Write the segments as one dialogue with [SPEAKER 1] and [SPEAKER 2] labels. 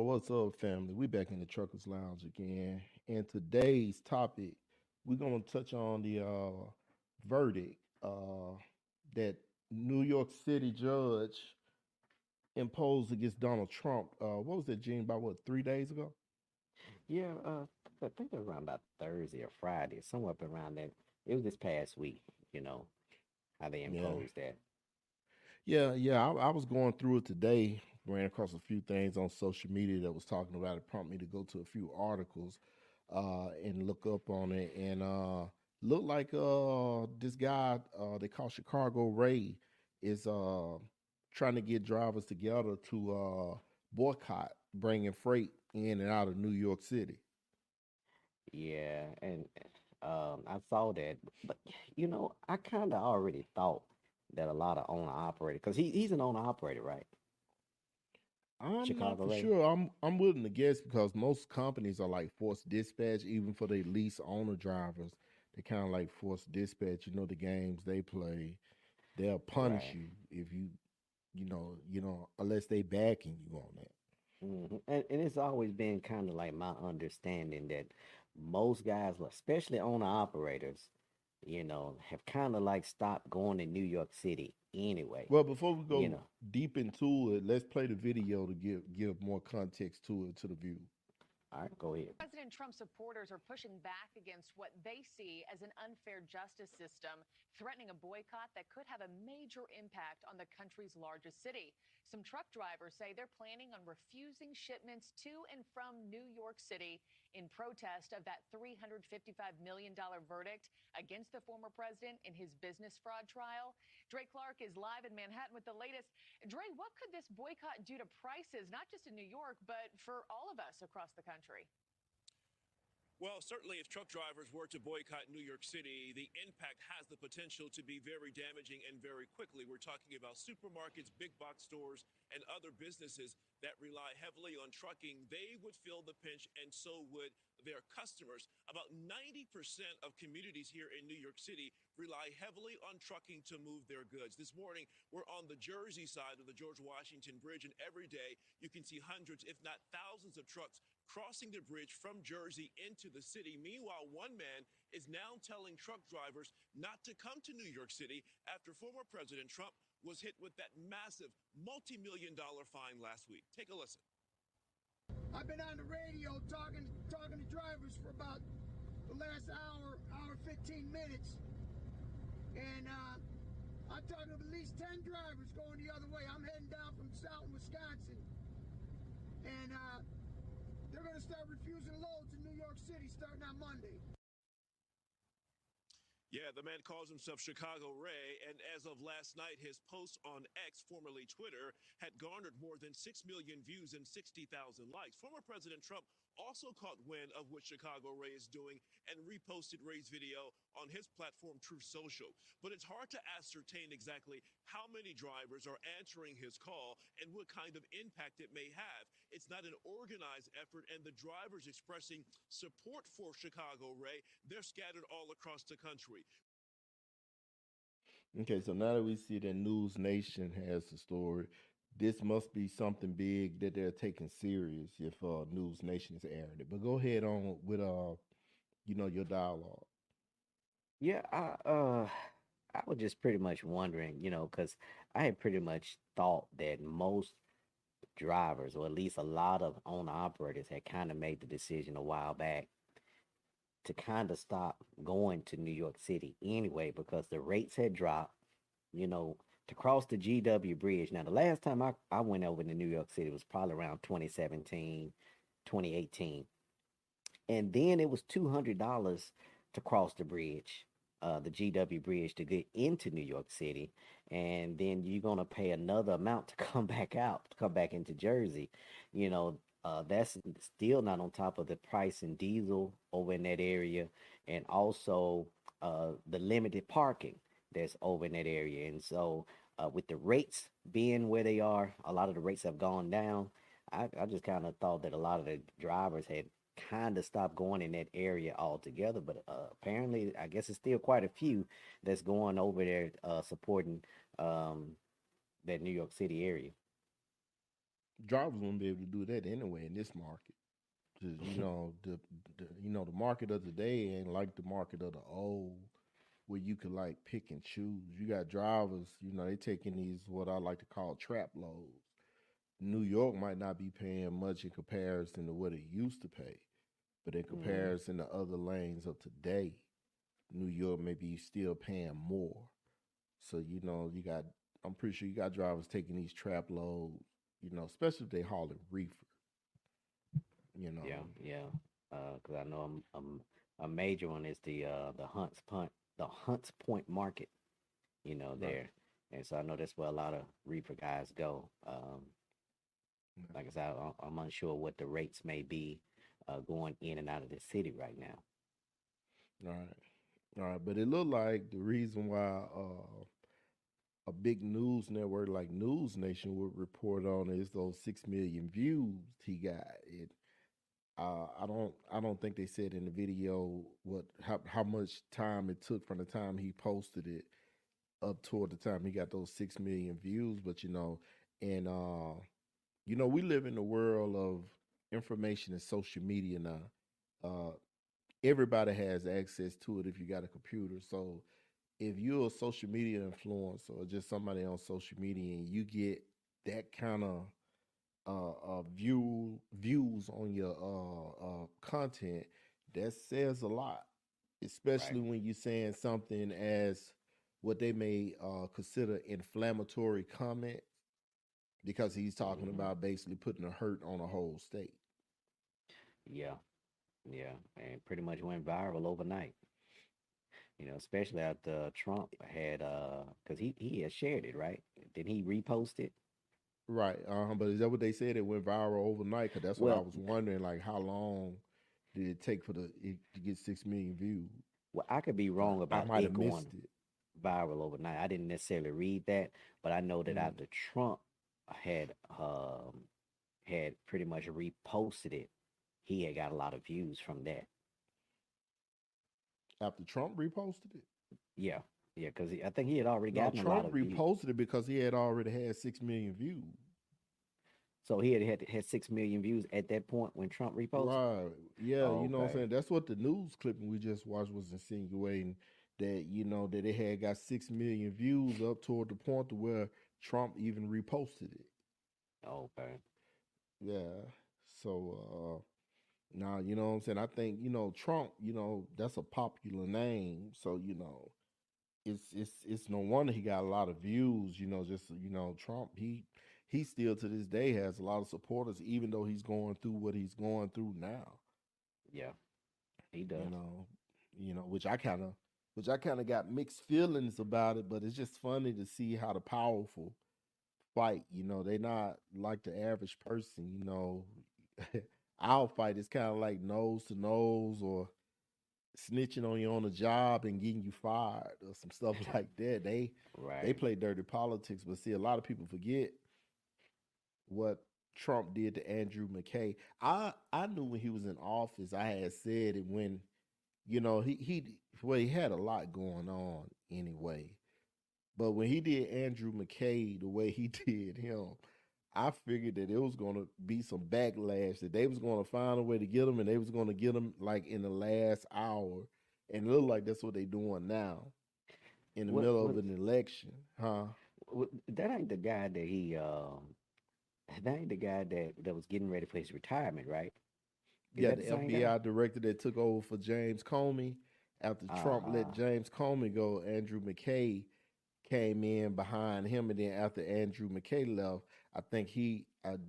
[SPEAKER 1] What's up, family? We back in the Truckers Lounge again, and today's topic we're gonna touch on the verdict that New York City judge imposed against Donald Trump. What was that, Gene? About what 3 days ago?
[SPEAKER 2] Yeah, I think it was around about Thursday or Friday, somewhere up around that. It was this past week, you know, how they
[SPEAKER 1] Yeah,
[SPEAKER 2] imposed that.
[SPEAKER 1] yeah. I was going through it today. Ran across a few things on social media that was talking about it. Prompted me to go to a few articles and look up on it, and look like this guy they call Chicago Ray is trying to get drivers together to boycott bringing freight in and out of New York City.
[SPEAKER 2] Yeah, and I saw that, but I kind of already thought that a lot of owner operator, because he's an owner operator, right?
[SPEAKER 1] I'm not
[SPEAKER 2] Chicago
[SPEAKER 1] for
[SPEAKER 2] Ray.
[SPEAKER 1] sure. I'm willing to guess because most companies are like forced dispatch, even for their lease owner drivers. They kind of like forced dispatch. You know the games they play. They'll punish
[SPEAKER 2] Right.
[SPEAKER 1] you if unless they backing you on that.
[SPEAKER 2] And it's always been kind of like my understanding that most guys, like, especially owner operators, have kind of like stopped going to New York City anyway.
[SPEAKER 1] Well, before we
[SPEAKER 2] You
[SPEAKER 1] go
[SPEAKER 2] know,
[SPEAKER 1] deep into it, let's play the video to give more context to it to the view.
[SPEAKER 2] all right, go ahead.
[SPEAKER 3] President Trump supporters are pushing back against what they see as an unfair justice system, threatening a boycott that could have a major impact on the country's largest city. Some truck drivers say they're planning on refusing shipments to and from New York City in protest of that $355 million verdict against the former president in his business fraud trial. Dre Clark is live in Manhattan with the latest. Dre, what could this boycott do to prices, not just in New York, but for all of us across the country?
[SPEAKER 4] Well, certainly, if truck drivers were to boycott New York City, the impact has the potential to be very damaging and very quickly. We're talking about supermarkets, big box stores, and other businesses that rely heavily on trucking. They would feel the pinch, and so would their customers. About 90% of communities here in New York City rely heavily on trucking to move their goods. This morning, we're on the Jersey side of the George Washington Bridge, and every day you can see hundreds, if not thousands, of trucks crossing the bridge from Jersey into the city. Meanwhile, one man is now telling truck drivers not to come to New York City after former President Trump was hit with that massive multi-million-dollar fine last week. Take a listen.
[SPEAKER 5] I've been on the radio talking to drivers for about the last hour 15 minutes, and I'm talking to at least 10 drivers going the other way. I'm heading down from Southern Wisconsin, and they're going to start refusing loads in New York City starting on Monday.
[SPEAKER 4] Yeah, the man calls himself Chicago Ray, and as of last night, his post on X, formerly Twitter, had garnered more than 6 million views and 60,000 likes. Former President Trump also caught wind of what Chicago Ray is doing and reposted Ray's video on his platform, Truth Social. But it's hard to ascertain exactly how many drivers are answering his call and what kind of impact it may have. It's not an organized effort, and the drivers expressing support for Chicago Ray, they're scattered all across the country.
[SPEAKER 1] Okay, so now that we see that News Nation has the story, this must be something big that they're taking serious if News Nation is airing it. But go ahead on with your dialogue.
[SPEAKER 2] Yeah, I was just pretty much wondering, because I had pretty much thought that most drivers, or at least a lot of owner operators, had kind of made the decision a while back to kind of stop going to New York City anyway, because the rates had dropped, you know, to cross the GW Bridge. Now, the last time I went over to New York City was probably around 2017, 2018. And then it was $200 to cross the bridge, the GW Bridge, to get into New York City. And then you're going to pay another amount to come back out, to come back into Jersey. That's still not on top of the price in diesel over in that area, and also the limited parking that's over in that area. And so, with the rates being where they are, a lot of the rates have gone down. I just kind of thought that a lot of the drivers had kind of stopped going in that area altogether. But apparently, I guess it's still quite a few that's going over there supporting that New York City area.
[SPEAKER 1] Drivers wouldn't be able to do that anyway in this market. 'Cause, the market of today ain't like the market of the old, where you could like pick and choose. You got drivers, they taking these what I like to call trap loads. New York might not be paying much in comparison to what it used to pay, but in
[SPEAKER 2] Mm,
[SPEAKER 1] comparison to other lanes of today, New York may be still paying more. So you got. I'm pretty sure you got drivers taking these trap loads. Especially if they hauling reefer. You
[SPEAKER 2] yeah,
[SPEAKER 1] know,
[SPEAKER 2] yeah. Because I know a major one is the Hunts Point market.
[SPEAKER 1] right?
[SPEAKER 2] There, and so I know that's where a lot of reefer guys go. Like I said, I'm unsure what the rates may be going in and out of the city right now.
[SPEAKER 1] All right, all right. But it looked like the reason why a big news network like News Nation would report on is those 6 million views he got. I don't think they said in the video how much time it took from the time he posted it up toward the time he got those 6 million views. But and we live in the world of information and social media now. Uh, Everybody has access to it if you got a computer. So if you're a social media influencer or just somebody on social media and you get that kind of views on your content, that says a lot,
[SPEAKER 2] Right.
[SPEAKER 1] especially when you're saying something as what they may consider inflammatory comment, because he's talking
[SPEAKER 2] Hmm.
[SPEAKER 1] about basically putting a hurt on a whole state.
[SPEAKER 2] Yeah, yeah, and pretty much went viral overnight. Especially after Trump had because he had shared it, right? Did he repost it?
[SPEAKER 1] Right. But is that what they said? It went viral overnight? Because that's what I
[SPEAKER 2] Well,
[SPEAKER 1] was wondering. Like, how long did it take to get 6 million views?
[SPEAKER 2] I could be wrong
[SPEAKER 1] I
[SPEAKER 2] about
[SPEAKER 1] might
[SPEAKER 2] it
[SPEAKER 1] have
[SPEAKER 2] going
[SPEAKER 1] missed it.
[SPEAKER 2] viral overnight. I didn't necessarily read that, but I know that
[SPEAKER 1] Mm.
[SPEAKER 2] after Trump had um had pretty much reposted it, he had got a lot of views from that.
[SPEAKER 1] After Trump reposted it.
[SPEAKER 2] Yeah, yeah, because I think he had already
[SPEAKER 1] No,
[SPEAKER 2] gotten a lot
[SPEAKER 1] Trump
[SPEAKER 2] of views.
[SPEAKER 1] reposted it because he had already had 6 million views.
[SPEAKER 2] So he had 6 million views at that point when Trump reposted.
[SPEAKER 1] Right. Yeah, you
[SPEAKER 2] Oh,
[SPEAKER 1] know what I'm
[SPEAKER 2] okay.
[SPEAKER 1] saying? That's what the news clipping we just watched was insinuating, that that it had got 6 million views up toward the point to where Trump even reposted it.
[SPEAKER 2] Okay.
[SPEAKER 1] Yeah. So now, you know what I'm saying? I think, Trump, that's a popular name. So, it's no wonder he got a lot of views, just Trump, he still to this day has a lot of supporters, even though he's going through what he's going through now.
[SPEAKER 2] Yeah, he
[SPEAKER 1] You
[SPEAKER 2] does.
[SPEAKER 1] know, which I kind of got mixed feelings about it, but it's just funny to see how the powerful fight. They not like the average person. Our fight is kind of like nose to nose, or snitching on you on a job and getting you fired, or some stuff like that. They
[SPEAKER 2] Right.
[SPEAKER 1] play dirty politics, but see, a lot of people forget what Trump did to Andrew McKay. I knew when he was in office, I had said it when he had a lot going on anyway. But when he did Andrew McKay the way he did him, I figured that it was going to be some backlash, that they was going to find a way to get him, and they was going to get him like in the last hour. And it looked like that's what they doing now in the
[SPEAKER 2] What
[SPEAKER 1] middle of
[SPEAKER 2] what,
[SPEAKER 1] an election, huh?
[SPEAKER 2] what that ain't the guy that he that ain't the guy that was getting ready for his retirement, right? Is
[SPEAKER 1] Yeah,
[SPEAKER 2] that
[SPEAKER 1] the
[SPEAKER 2] the same guy?
[SPEAKER 1] FBI director that took over for James Comey after Trump let
[SPEAKER 2] Uh-huh.
[SPEAKER 1] James Comey go, Andrew McKay came in behind him, and then after Andrew McKay left, I think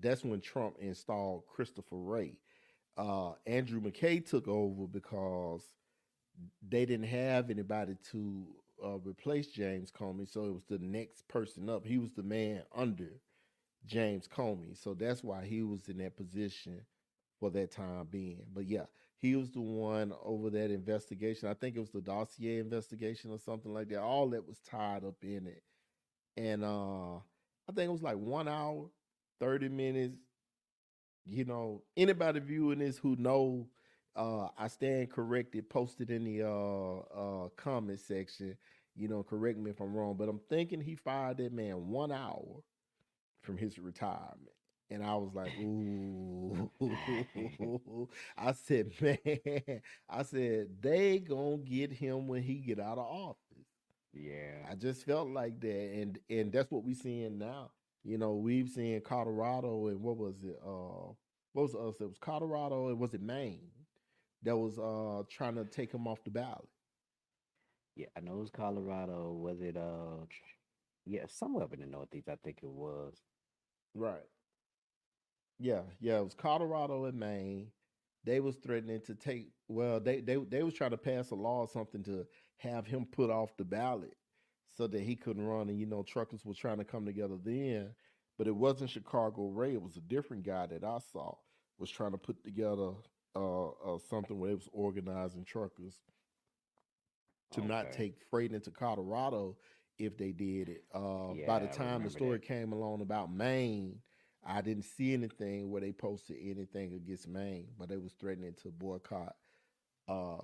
[SPEAKER 1] that's when Trump installed Christopher Wray. Andrew McKay took over because they didn't have anybody to replace James Comey, so it was the next person up. He was the man under James Comey, so that's why he was in that position for that time being. But yeah, he was the one over that investigation. I think it was the dossier investigation or something like that. All that was tied up in it, and I think it was like 1 hour, 30 minutes. Anybody viewing this who know, I stand corrected. Posted in the comment section. Correct me if I'm wrong, but I'm thinking he fired that man 1 hour from his retirement. And I was like, ooh. I said, man, I said, they gonna get him when he get out of office.
[SPEAKER 2] Yeah.
[SPEAKER 1] I just felt like that. And that's what we seeing now. We've seen Colorado and what was it? What was us? It was Colorado and was it Maine that was trying to take him off the ballot.
[SPEAKER 2] Yeah, I know it was Colorado. Was it yeah, somewhere up in the Northeast, I think it was.
[SPEAKER 1] Right. Yeah, yeah, it was Colorado and Maine. They was threatening to take. Well, they was trying to pass a law or something to have him put off the ballot so that he couldn't run. And truckers were trying to come together then, but it wasn't Chicago Ray. It was a different guy that I saw was trying to put together something where it was organizing truckers to not
[SPEAKER 2] Okay.
[SPEAKER 1] take freight into Colorado if they did it. By the
[SPEAKER 2] Yeah, I
[SPEAKER 1] time the
[SPEAKER 2] remember
[SPEAKER 1] story
[SPEAKER 2] that.
[SPEAKER 1] came along about Maine, I didn't see anything where they posted anything against Maine, but they was threatening to boycott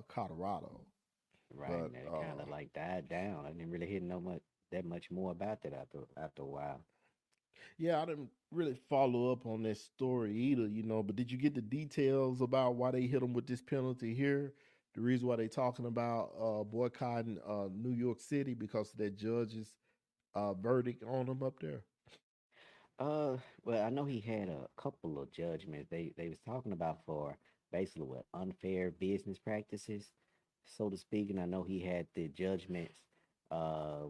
[SPEAKER 1] Colorado.
[SPEAKER 2] Right,
[SPEAKER 1] But
[SPEAKER 2] and it kind of like died down. I didn't really hear no much that much more about that after a while.
[SPEAKER 1] yeah, I didn't really follow up on that story either. But did you get the details about why they hit them with this penalty here? The reason why they talking about boycotting New York City because of that judge's verdict on them up there.
[SPEAKER 2] Well, I know he had a couple of judgments. They was talking about for basically what unfair business practices, so to speak. And I know he had the judgments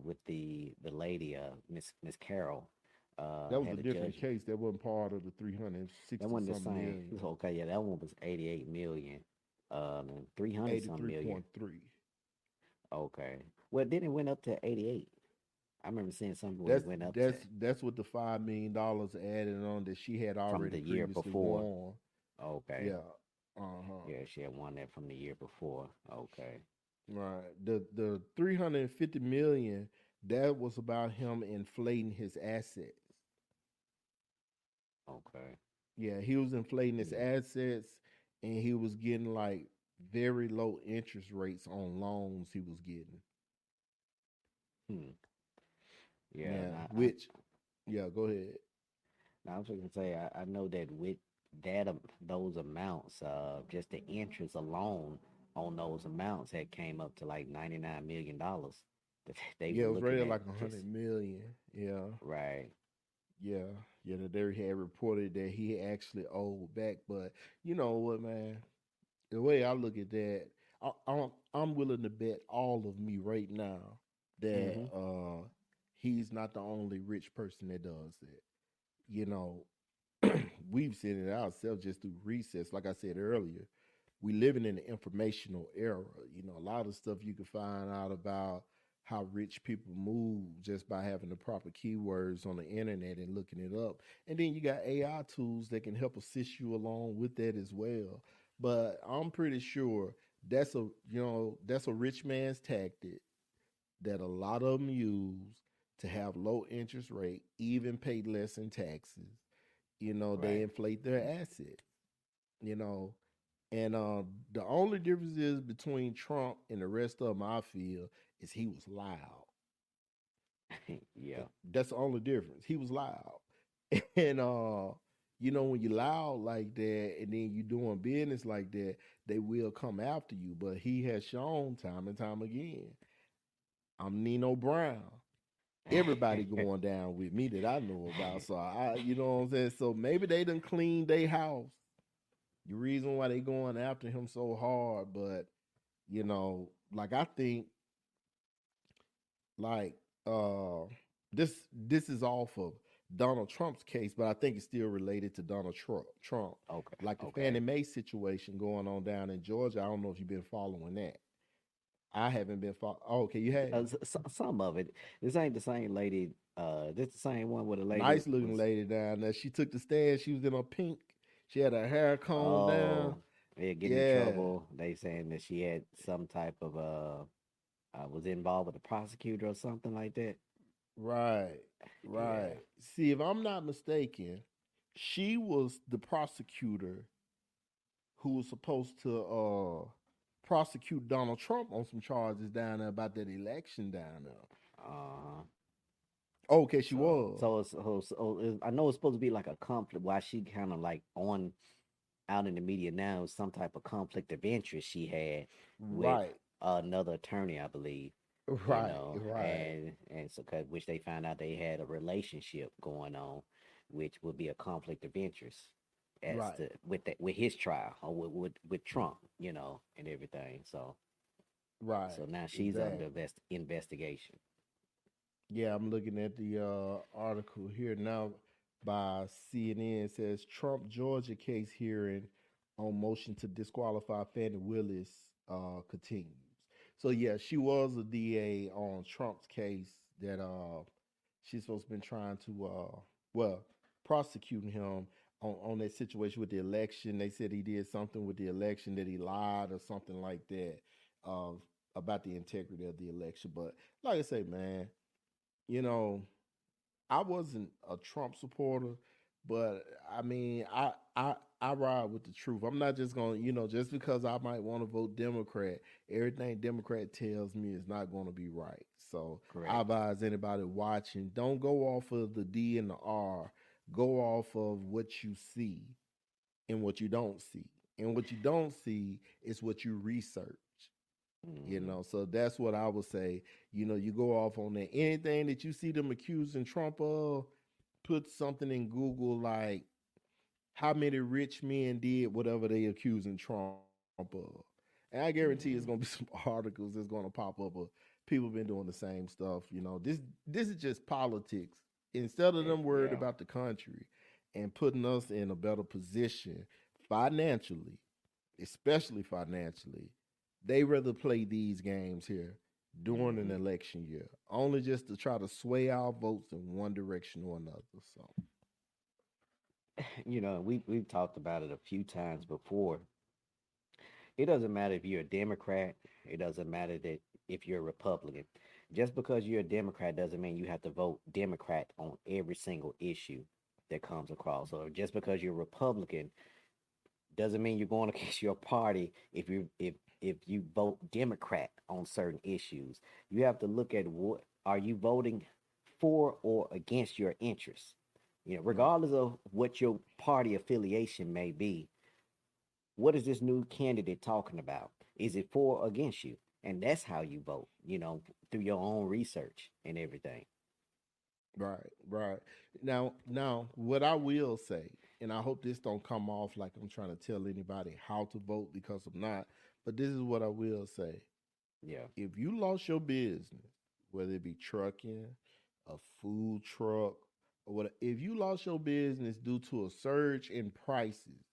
[SPEAKER 2] with the lady Miss Carroll
[SPEAKER 1] That was a
[SPEAKER 2] had a
[SPEAKER 1] different
[SPEAKER 2] judgment.
[SPEAKER 1] case. That wasn't part of the
[SPEAKER 2] That
[SPEAKER 1] 360
[SPEAKER 2] wasn't the
[SPEAKER 1] something
[SPEAKER 2] same.
[SPEAKER 1] million.
[SPEAKER 2] Okay, yeah, that one was 88 million, and 300 some million.
[SPEAKER 1] 83.3.
[SPEAKER 2] Okay, well then it went up to 88. I remember seeing something where it
[SPEAKER 1] That's
[SPEAKER 2] went up to
[SPEAKER 1] that's that's what the $5 million added on that she had
[SPEAKER 2] from
[SPEAKER 1] already
[SPEAKER 2] the year
[SPEAKER 1] previously
[SPEAKER 2] before.
[SPEAKER 1] won.
[SPEAKER 2] Okay.
[SPEAKER 1] Yeah. Uh-huh.
[SPEAKER 2] Yeah, she had won that from the year before. Okay.
[SPEAKER 1] Right. The 350 million, that was about him inflating his assets.
[SPEAKER 2] Okay.
[SPEAKER 1] Yeah, he was inflating his
[SPEAKER 2] Hmm.
[SPEAKER 1] assets and he was getting like very low interest rates on loans he was getting.
[SPEAKER 2] Hmm. Yeah.
[SPEAKER 1] Yeah, which yeah, go ahead.
[SPEAKER 2] Now I was going to say, I know that with those amounts, just the interest alone on those amounts had came up to like $99 million that they
[SPEAKER 1] Yeah,
[SPEAKER 2] were
[SPEAKER 1] it was
[SPEAKER 2] looking
[SPEAKER 1] rated
[SPEAKER 2] at
[SPEAKER 1] like a
[SPEAKER 2] just
[SPEAKER 1] 100 million. Yeah,
[SPEAKER 2] right.
[SPEAKER 1] yeah, yeah. The they had reported that he actually owed back, but you know what, man? The way I look at that, I'm willing to bet all of me right now that
[SPEAKER 2] Mm-hmm.
[SPEAKER 1] he's not the only rich person that does that. You know, we've seen it ourselves just through research. Like I said earlier, we living in an informational era. A lot of stuff you can find out about how rich people move just by having the proper keywords on the internet and looking it up. And then you got AI tools that can help assist you along with that as well. But I'm pretty sure that's a rich man's tactic that a lot of them use to have low interest rate, even pay less in taxes. They
[SPEAKER 2] Right.
[SPEAKER 1] inflate their assets. You know, and the only difference is between Trump and the rest of them, I feel, is he was loud.
[SPEAKER 2] Yeah.
[SPEAKER 1] That's the only difference. He was loud. And when you loud like that and then you doing business like that, they will come after you. But he has shown time and time again, I'm Nino Brown. Everybody going down with me that I know about. So you know what I'm saying? So maybe they done cleaned their house. The reason why they going after him so hard, but like I think like this is off of Donald Trump's case, but I think it's still related to Donald Trump.
[SPEAKER 2] Okay.
[SPEAKER 1] Like the Fannie
[SPEAKER 2] Okay.
[SPEAKER 1] Mae situation going on down in Georgia. I don't know if you've been following that. I haven't been following. Oh, okay, you have.
[SPEAKER 2] Some of it. This ain't the same lady. This the same one where the lady
[SPEAKER 1] Nice looking
[SPEAKER 2] was.
[SPEAKER 1] lady down there. She took the stand. She was in a pink. She had her hair combed down.
[SPEAKER 2] Oh, yeah, getting in
[SPEAKER 1] Yeah,
[SPEAKER 2] trouble. They saying that she had some type of was involved with a prosecutor or something like that.
[SPEAKER 1] right,
[SPEAKER 2] Yeah.
[SPEAKER 1] right. See, if I'm not mistaken, she was the prosecutor who was supposed to prosecute Donald Trump on some charges down there about that election down there.
[SPEAKER 2] Uh,
[SPEAKER 1] Okay, she
[SPEAKER 2] So,
[SPEAKER 1] was.
[SPEAKER 2] I know it's supposed to be like a conflict. Why she kind of like on out in the media now, some type of conflict of interest she had with
[SPEAKER 1] Right,
[SPEAKER 2] another attorney, I believe.
[SPEAKER 1] right, right,
[SPEAKER 2] And so which they found out they had a relationship going on, which would be a conflict of interest as
[SPEAKER 1] right,
[SPEAKER 2] to with his trial or with Trump, and everything.
[SPEAKER 1] right.
[SPEAKER 2] So now she's under
[SPEAKER 1] Exactly.
[SPEAKER 2] investigation.
[SPEAKER 1] Yeah, I'm looking at the article here now by CNN. It says Trump Georgia case hearing on motion to disqualify Fannie Willis continues. So yeah, she was a DA on Trump's case that she's supposed to been trying to well prosecuting him on that situation with the election. They said he did something with the election, that he lied or something like that uh, about the integrity of the election. But like I say, man, you know, I wasn't a Trump supporter, but I mean, I ride with the truth. I'm not just going, just because I might want to vote Democrat, everything Democrat tells me is not going to be right. So I
[SPEAKER 2] Correct.
[SPEAKER 1] advise anybody watching, don't go off of the D and the R. Go off of what you see and what you don't see. And what you don't see is what you research.
[SPEAKER 2] Hmm.
[SPEAKER 1] So that's what I would say. You go off on that. Anything that you see them accusing Trump of, put something in Google like how many rich men did whatever they accusing Trump of. And I guarantee it's gonna be some
[SPEAKER 2] Hmm.
[SPEAKER 1] articles that's gonna pop up of people been doing the same stuff. This is just politics. Instead of them worried
[SPEAKER 2] Yeah.
[SPEAKER 1] about the country and putting us in a better position financially, especially financially, they rather play these games here during an
[SPEAKER 2] Hmm.
[SPEAKER 1] election year, only just to try to sway our votes in one direction or another. So,
[SPEAKER 2] We've talked about it a few times before. It doesn't matter if you're a Democrat. It doesn't matter that if you're a Republican. Just because you're a Democrat doesn't mean you have to vote Democrat on every single issue that comes across. Or just because you're a Republican doesn't mean you're going against your party if you vote Democrat on certain issues. You have to look at what are you voting for or against your interests.
[SPEAKER 1] right,
[SPEAKER 2] Regardless of what your party affiliation may be, what is this new candidate talking about? Is it for or against you? And that's how you vote, through your own research and everything.
[SPEAKER 1] right, right. Now, what I will say, and I hope this don't come off like I'm trying to tell anybody how to vote because I'm not, but this is what I will say.
[SPEAKER 2] Yeah.
[SPEAKER 1] If you lost your business, whether it be trucking, a food truck, or what, if you lost your business due to a surge in prices,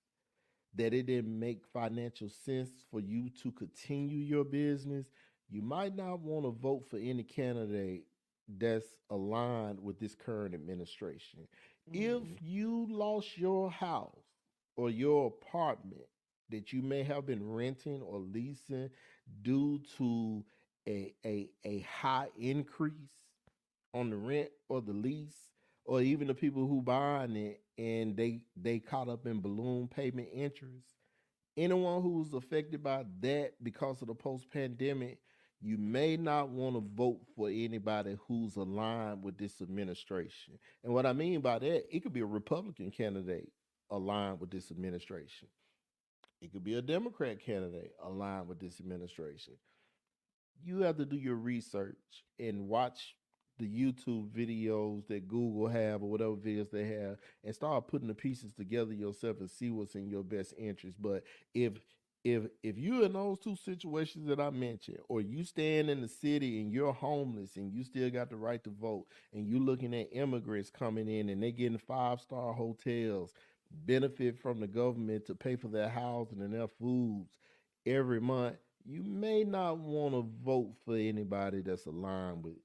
[SPEAKER 1] that it didn't make financial sense for you to continue your business, you might not want to vote for any candidate that's aligned with this current administration. If
[SPEAKER 2] Hmm.
[SPEAKER 1] you lost your house or your apartment that you may have been renting or leasing due to a high increase on the rent or the lease, or even the people who buying it and they caught up in balloon payment interest, anyone who's affected by that because of the post pandemic, you may not want to vote for anybody who's aligned with this administration. And what I mean by that, it could be a Republican candidate aligned with this administration. It could be a Democrat candidate aligned with this administration. You have to do your research and watch the YouTube videos that Google have or whatever videos they have, and start putting the pieces together yourself and see what's in your best interest. But if if you're in those two situations that I mentioned, or you stand in the city and you're homeless and you still got the right to vote, and you looking at immigrants coming in and they getting 5-star hotels, benefit from the government to pay for their housing and their foods every month, you may not want to vote for anybody that's aligned with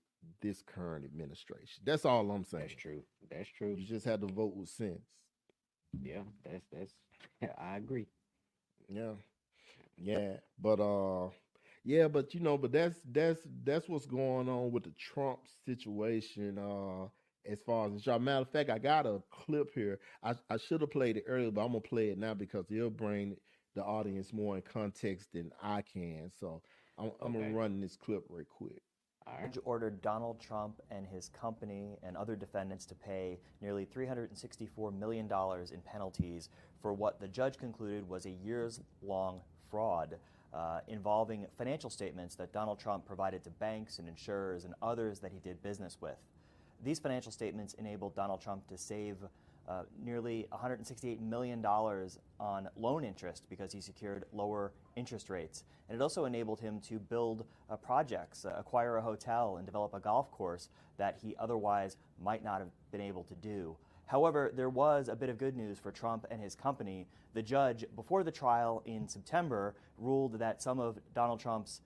[SPEAKER 1] this current administration. That's all I'm
[SPEAKER 2] That's
[SPEAKER 1] saying.
[SPEAKER 2] true. That's true.
[SPEAKER 1] You just have to vote with sense.
[SPEAKER 2] Yeah, that's I agree.
[SPEAKER 1] Yeah. Yeah. But that's what's going on with the Trump situation. As far as the job. Matter of fact, I got a clip here. I should have played it earlier, but I'm gonna play it now because it'll bring the audience more in context than I can. So I'm gonna
[SPEAKER 2] Okay.
[SPEAKER 1] run this clip right quick.
[SPEAKER 2] All right.
[SPEAKER 6] judge ordered Donald Trump and his company and other defendants to pay nearly $364 million in penalties for what the judge concluded was a years-long fraud involving financial statements that Donald Trump provided to banks and insurers and others that he did business with. These financial statements enabled Donald Trump to save nearly $168 million on loan interest because he secured lower interest rates. And it also enabled him to build projects, acquire a hotel, and develop a golf course that he otherwise might not have been able to do. However, there was a bit of good news for Trump and his company. The judge, before the trial in September, ruled that some of Donald Trump's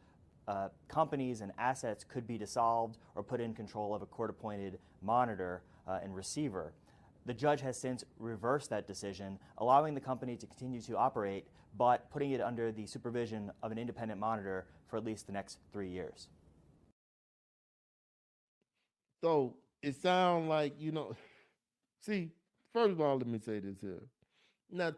[SPEAKER 6] companies and assets could be dissolved or put in control of a court-appointed monitor and receiver. The judge has since reversed that decision, allowing the company to continue to operate, but putting it under the supervision of an independent monitor for at least the next 3 years.
[SPEAKER 1] So it sounds like, see, first of all, let me say this here. Now,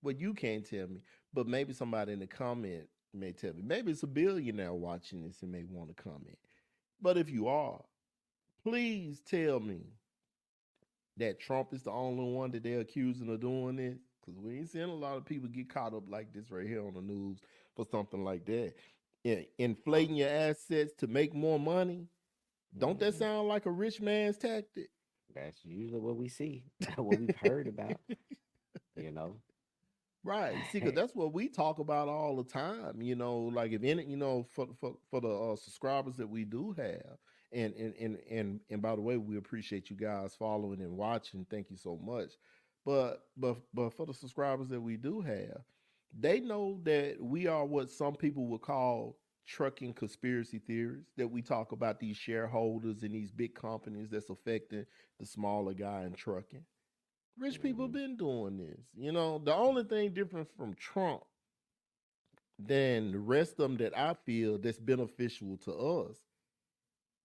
[SPEAKER 1] well, you can't tell me, but maybe somebody in the comment may tell me. Maybe it's a billionaire watching this and may want to comment. But if you are, please tell me that Trump is the only one that they're accusing of doing this, because we ain't seeing a lot of people get caught up like this right here on the news for something like that. Inflating your assets to make more money. Don't that sound like a rich man's tactic?
[SPEAKER 2] That's usually what we see, what we've heard about,
[SPEAKER 1] Right. See, because that's what we talk about all the time. Like if any, for the subscribers that we do have, and by the way, we appreciate you guys following and watching. Thank you so much. But for the subscribers that we do have, they know that we are what some people would call trucking conspiracy theories, that we talk about these shareholders in these big companies that's affecting the smaller guy in trucking. Rich people have been doing this. The only thing different from Trump than the rest of them that I feel that's beneficial to us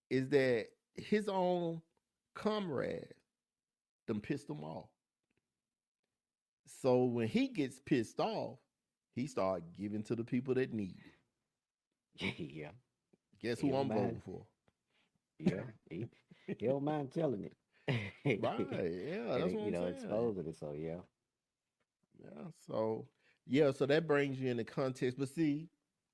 [SPEAKER 1] is that his own comrades done pissed him off. So when he gets pissed off, he start giving to the people that need it.
[SPEAKER 2] Yeah.
[SPEAKER 1] Guess who I'm voting for?
[SPEAKER 2] Yeah. He don't mind telling it.
[SPEAKER 1] Right. Yeah, that's what I'm saying.
[SPEAKER 2] Exposing it. So yeah.
[SPEAKER 1] Yeah. So that brings you into context. But see,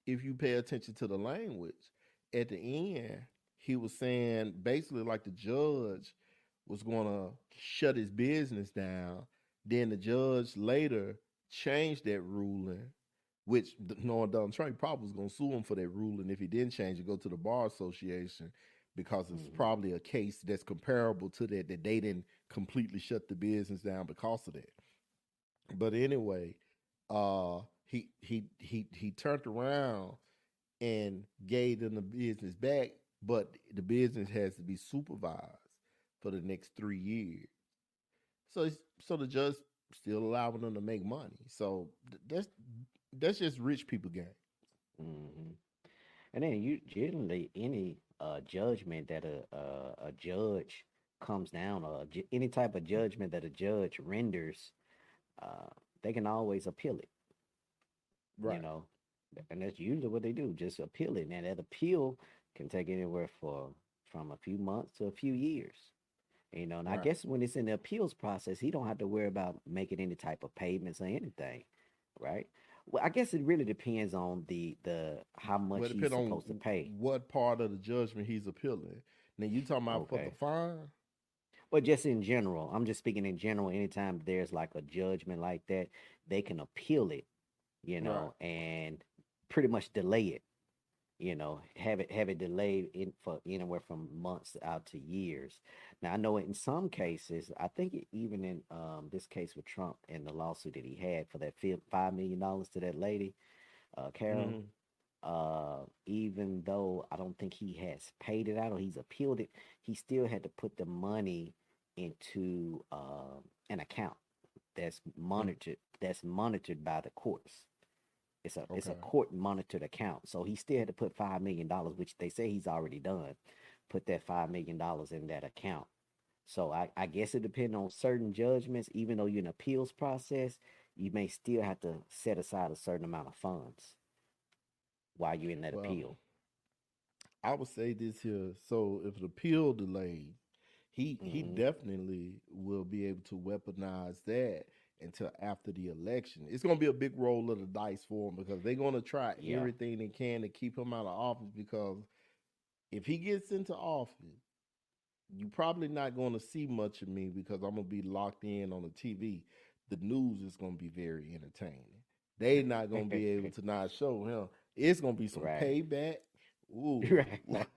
[SPEAKER 1] if you pay attention to the language, at the end, he was saying basically like the judge was going to shut his business down. Then the judge later changed that ruling, which knowing Donald Trump probably was going to sue him for that ruling if he didn't change it, go to the Bar Association, because it's probably a case that's comparable to that they didn't completely shut the business down because of that. But anyway, he turned around and gave them the business back, but the business has to be supervised for the next 3 years. So the judge still allowing them to make money. So that's just rich people game.
[SPEAKER 2] Mm-hmm. And then you generally any judgment that a judge comes down, or any type of judgment that a judge renders, they can always appeal it.
[SPEAKER 1] Right.
[SPEAKER 2] And that's usually what they do, just appeal it. And that appeal can take anywhere from a few months to a few years. And I guess when it's in the appeals process, he don't have to worry about making any type of payments or anything, right? Well, I guess it really depends on the how much he's supposed to pay.
[SPEAKER 1] What part of the judgment he's appealing. Now you talking about for the fine?
[SPEAKER 2] Well, just in general. I'm just speaking in general. Anytime there's like a judgment like that, they can appeal it, and pretty much delay it. Have it delayed for anywhere from months out to years. Now I know in some cases, I think even in this case with Trump and the lawsuit that he had for that $5 million to that lady, Carol, even though I don't think he has paid it out or he's appealed it, he still had to put the money into an account that's monitored by the courts. It's a court monitored account. So he still had to put $5 million, which they say he's already done, put that $5 million in that account. So I guess it depends on certain judgments. Even though you're in appeals process, you may still have to set aside a certain amount of funds while you're in that appeal.
[SPEAKER 1] I would say this here. So if the appeal delayed, he
[SPEAKER 2] Hmm.
[SPEAKER 1] definitely will be able to weaponize that until after the election. It's going to be a big roll of the dice for him because they're going to try
[SPEAKER 2] Yeah.
[SPEAKER 1] everything they can to keep him out of office. Because if he gets into office, you probably not going to see much of me because I'm going to be locked in on the TV. The news is going to be very entertaining. They not going to be able to not show him. It's going to be some
[SPEAKER 2] Right.
[SPEAKER 1] payback. Ooh.
[SPEAKER 2] Right.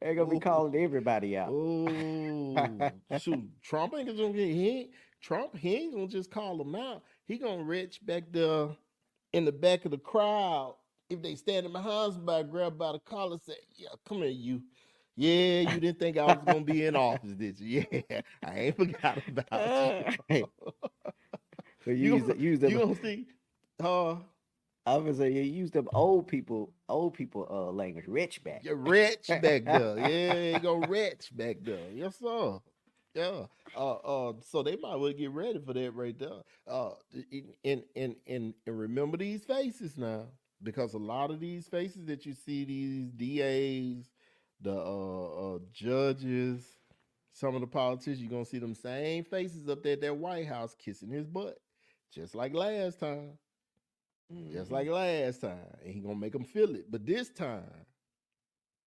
[SPEAKER 2] They're gonna be
[SPEAKER 1] Ooh.
[SPEAKER 2] calling everybody out.
[SPEAKER 1] Oh shoot! Trump ain't gonna get Trump. He ain't gonna just call him out. He gonna reach back there in the back of the crowd. If they standing behind somebody, grab by the collar, say, "Yeah, come here, you. Yeah, you didn't think I was gonna be in office, did you? Yeah, I ain't forgot about you.
[SPEAKER 2] So
[SPEAKER 1] you gonna
[SPEAKER 2] use
[SPEAKER 1] you
[SPEAKER 2] them.
[SPEAKER 1] gonna see? Uh,
[SPEAKER 2] I was say you use them old people language. Rich back.
[SPEAKER 1] You're rich back there. Yeah, you go rich back there. Yes, sir. Yeah. So they might well get ready for that right there. And remember these faces now, because a lot of these faces that you see, these DAs, the judges, some of the politicians, you're gonna see them same faces up there at that White House kissing his butt, just like last time. Just
[SPEAKER 2] Hmm.
[SPEAKER 1] like last time, and he gonna make them feel it. But this time,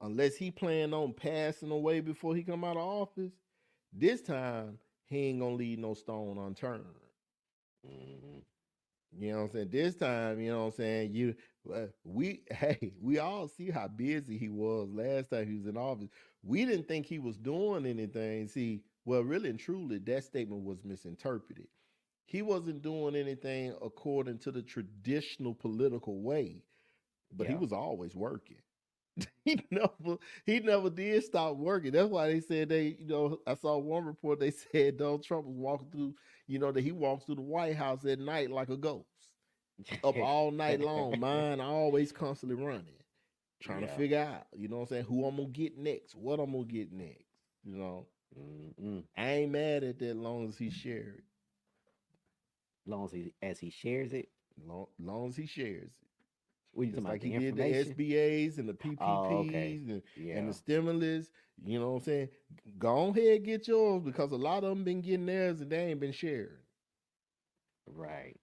[SPEAKER 1] unless he plan on passing away before he come out of office, this time he ain't gonna leave no stone unturned.
[SPEAKER 2] Hmm.
[SPEAKER 1] You know what I'm saying? This time, you know what I'm saying? We hey, we all see how busy he was last time he was in office. We didn't think he was doing anything. See, well, really and truly, that statement was misinterpreted. He wasn't doing anything according to the traditional political way, but he
[SPEAKER 2] Yeah.
[SPEAKER 1] was always working. He never did stop working. That's why they said I saw one report they said Donald Trump was walking through, that he walks through the White House at night like a ghost. Up all night long. Mine always constantly running. Trying to
[SPEAKER 2] Yeah.
[SPEAKER 1] figure out, what I'm saying, who I'm gonna get next, what I'm gonna get next. You know.
[SPEAKER 2] Mm-mm.
[SPEAKER 1] I ain't mad at that long as he shared
[SPEAKER 2] Long as he shares it.
[SPEAKER 1] it. Long as he shares it.
[SPEAKER 2] What you talking
[SPEAKER 1] Just
[SPEAKER 2] about?
[SPEAKER 1] like he
[SPEAKER 2] The
[SPEAKER 1] did the
[SPEAKER 2] information?
[SPEAKER 1] SBAs and the
[SPEAKER 2] Oh, okay.
[SPEAKER 1] PPPs and
[SPEAKER 2] Yeah.
[SPEAKER 1] the stimulus. You know what I'm saying? Go ahead, get yours, because a lot of them been getting theirs and they ain't been sharing.
[SPEAKER 2] Right.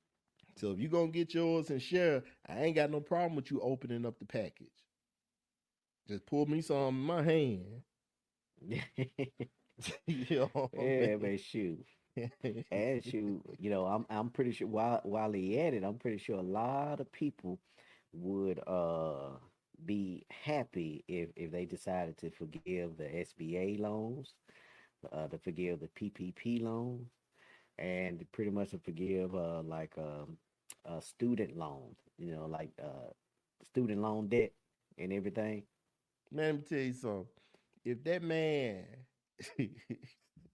[SPEAKER 1] So if you gonna get yours and share, I ain't got no problem with you opening up the package. Just pull me some in my hand. You know what I
[SPEAKER 2] Yeah, but shoot.
[SPEAKER 1] mean?
[SPEAKER 2] And shoot, I'm pretty sure while he at it, I'm pretty sure a lot of people would be happy if they decided to forgive the SBA loans, to forgive the PPP loans, and pretty much to forgive like student loans, like student loan debt and everything.
[SPEAKER 1] Man, let me tell you something. If that man,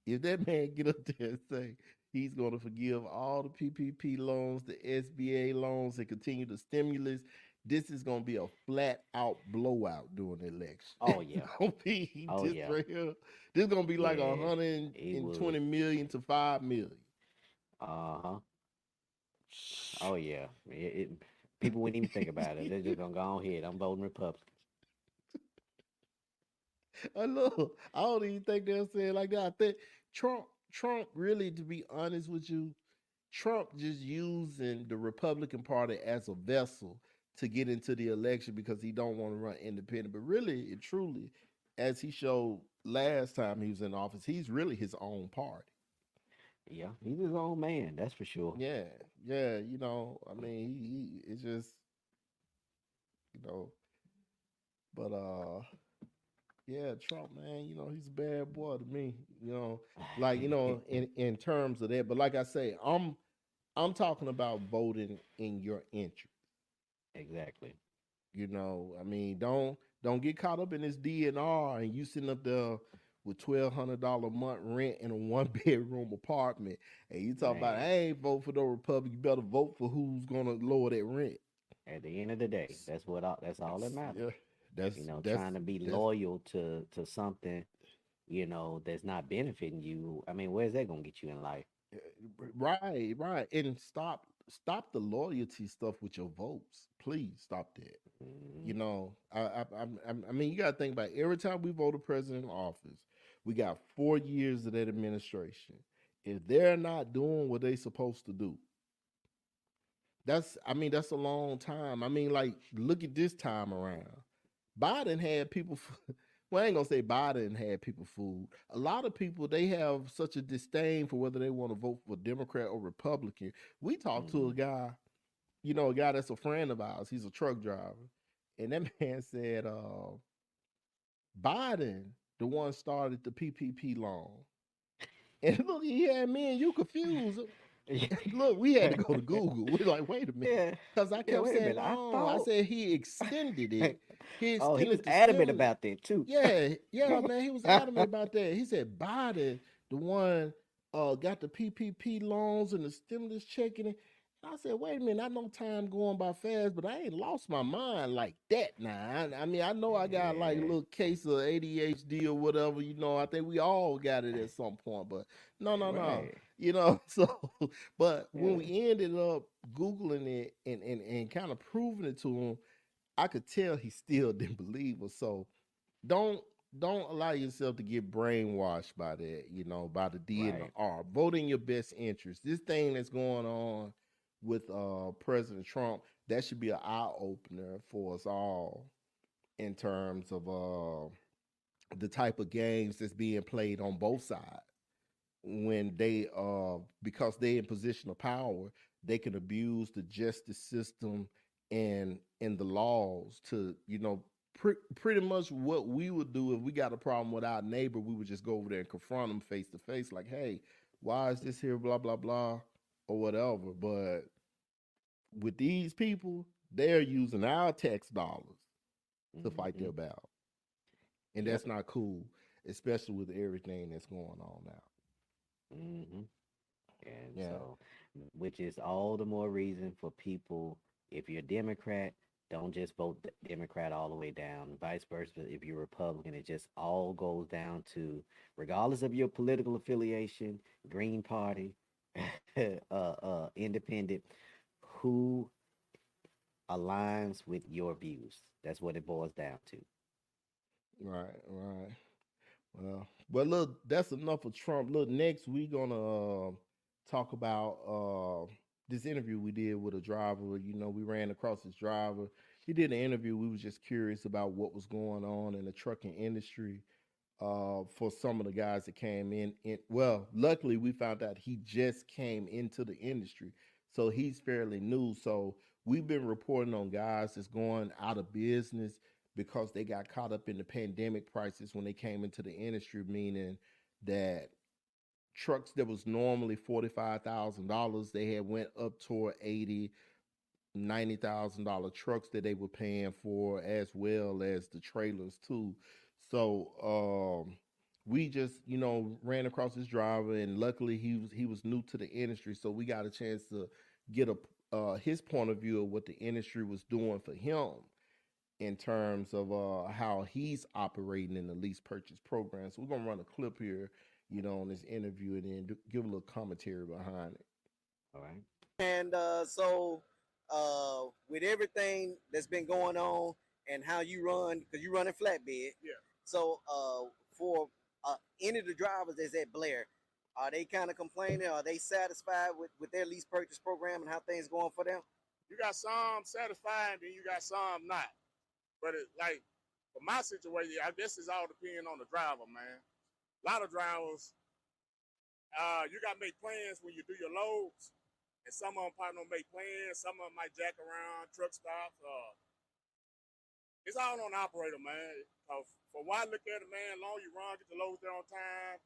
[SPEAKER 1] if that man get up there and say he's going to forgive all the PPP loans, the SBA loans, and continue the stimulus, this is going to be a flat out blowout during the election.
[SPEAKER 2] Oh
[SPEAKER 1] It's
[SPEAKER 2] yeah.
[SPEAKER 1] going to be
[SPEAKER 2] Oh
[SPEAKER 1] this
[SPEAKER 2] yeah.
[SPEAKER 1] right here. This is going to be like
[SPEAKER 2] Yeah. It would.
[SPEAKER 1] 120 million to 5 million.
[SPEAKER 2] Uh-huh. Oh yeah. People wouldn't even think about it. They're just gonna go on ahead. I'm voting Republican.
[SPEAKER 1] I know. I don't even think they'll say it like that. I think Trump really, to be honest with you, Trump just using the Republican Party as a vessel to get into the election because he don't want to run independent. But really and truly, as he showed last time he was in office, he's really his own party.
[SPEAKER 2] Yeah, he's his own man, that's for sure.
[SPEAKER 1] Yeah, yeah. I mean, he it's just you know, but yeah, Trump, man, he's a bad boy to me. Like in terms of that. But like I say, I'm talking about voting in your interest.
[SPEAKER 2] Exactly.
[SPEAKER 1] I mean, don't get caught up in this DNR and you sitting up there with $1,200 a month rent in a 1 bedroom apartment, and you talk about I
[SPEAKER 2] Man,
[SPEAKER 1] ain't vote for the Republic. You better vote for who's gonna lower that rent.
[SPEAKER 2] at the end of the day, that's all that matters.
[SPEAKER 1] Yeah, that's that's
[SPEAKER 2] Trying to be
[SPEAKER 1] that's
[SPEAKER 2] loyal to something, that's not benefiting you. I mean, where's that gonna get you in life?
[SPEAKER 1] right, right, and stop. stop the loyalty stuff with your votes. Please stop that.
[SPEAKER 2] Mhm.
[SPEAKER 1] You know, I mean, you got to think about it. Every time we vote a president in office, we got 4 years of that administration. If they're not doing what they supposed to do, I mean, that's a long time. I mean, like, look at this time around. Biden had people. Well, I ain't gonna say Biden had people fooled. A lot of people, they have such a disdain for whether they want to vote for Democrat or Republican. We talked to a
[SPEAKER 2] Mhm.
[SPEAKER 1] guy, you know, a guy that's a friend of ours. He's a truck driver, and that man said, Biden, the one started the PPP loan. And look, he had me and you confused. Look, we had to go to Google. We're like, wait a minute.
[SPEAKER 2] Yeah.
[SPEAKER 1] Because I
[SPEAKER 2] Yeah,
[SPEAKER 1] kept
[SPEAKER 2] wait a
[SPEAKER 1] saying,
[SPEAKER 2] minute. I
[SPEAKER 1] no. I
[SPEAKER 2] thought
[SPEAKER 1] said he extended it. He
[SPEAKER 2] oh, he was
[SPEAKER 1] extended the
[SPEAKER 2] adamant
[SPEAKER 1] stimulus.
[SPEAKER 2] about that too.
[SPEAKER 1] Yeah, yeah, man. He was adamant about that. He said Biden, the one got the PPP loans and the stimulus checking. And I said, wait a minute, I know time going by fast, but I ain't lost my mind like that now. I mean, I know I got like a
[SPEAKER 2] Yeah.
[SPEAKER 1] little case of ADHD or whatever, you know. I think we all got it at some point, but no, no, no.
[SPEAKER 2] Right.
[SPEAKER 1] You know, so but when
[SPEAKER 2] Yeah.
[SPEAKER 1] we ended up Googling it and kind of proving it to him, I could tell he still didn't believe us. So don't don't allow yourself to get brainwashed by that, you know, by the D and the
[SPEAKER 2] Right.
[SPEAKER 1] R. Vote in your best interest. This thing that's going on with President Trump, that should be an eye opener for us all in terms of the type of games that's being played on both sides when they because they in position of power, they can abuse the justice system and the laws to, you know, pretty much what we would do if we got a problem with our neighbor. We would just go over there and confront them face to face, like, hey, why is this here, blah blah blah, or whatever. But with these people, they're using our tax dollars to fight
[SPEAKER 2] Hmm.
[SPEAKER 1] their battle, and
[SPEAKER 2] Yep.
[SPEAKER 1] that's not cool, especially with everything that's going on now.
[SPEAKER 2] Hmm. And
[SPEAKER 1] Yeah.
[SPEAKER 2] so, which is all the more reason for people, if you're a Democrat, don't just vote Democrat all the way down. Vice versa, if you're Republican, it just all goes down to, regardless of your political affiliation, Green Party, Independent, who aligns with your views. That's what it boils down to.
[SPEAKER 1] Right, right. Well, look, that's enough of Trump. Look, next we're gonna talk about this interview we did with a driver. You know, we ran across this driver. He did an interview. We was just curious about what was going on in the trucking industry. For some of the guys that came in, well, luckily we found out he just came into the industry, so he's fairly new. So we've been reporting on guys that's going out of business because they got caught up in the pandemic prices when they came into the industry, meaning that trucks that was normally $45,000, they had went up toward 80, $90,000 trucks that they were paying for, as well as the trailers too. So we just, you know, ran across this driver, and luckily he was new to the industry, so we got a chance to get a his point of view of what the industry was doing for him in terms of how he's operating in the lease purchase program. So we're gonna run a clip here, you know, on this interview, and then give a little commentary behind it.
[SPEAKER 2] All right.
[SPEAKER 7] And with everything that's been going on and how you run, because you run in flatbed.
[SPEAKER 8] Yeah.
[SPEAKER 7] So for any of the drivers that's at Blair, are they kind of complaining? Are they satisfied with their lease purchase program and how things going for them?
[SPEAKER 8] You got some satisfied, and you got some not. But it, like for my situation, I guess it's all depending on the driver, man. A lot of drivers, you got to make plans when you do your loads, and some of them probably don't make plans. Some of them might jack around truck stops. It's all on the operator, man. For why I look at it, man, long you run, get the loads there on time,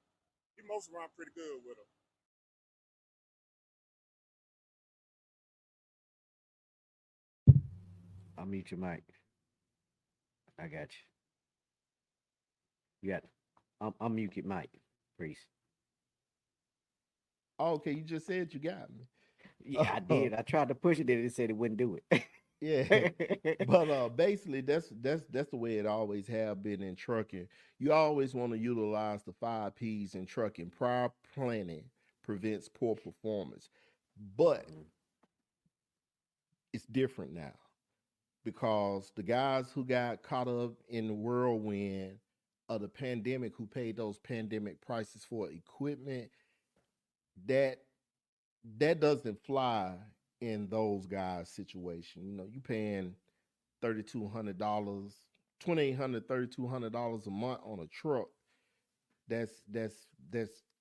[SPEAKER 8] you mostly run pretty good with them.
[SPEAKER 2] I'll mute your mic. I got you. You got. I'll mute your mic, priest.
[SPEAKER 1] Oh, okay, you just said you got me.
[SPEAKER 2] Yeah, I did. I tried to push it, and it said it wouldn't do it.
[SPEAKER 1] Yeah, but basically that's the way it always have been in trucking. You always want to utilize the 5 P's in trucking. Prior planning prevents poor performance. But
[SPEAKER 2] Mhm.
[SPEAKER 1] it's different now because the guys who got caught up in the whirlwind of the pandemic, who paid those pandemic prices for equipment, that that doesn't fly in those guys' situation. You know, you paying $3,200, $2,800, $3,200 a month on a truck. That's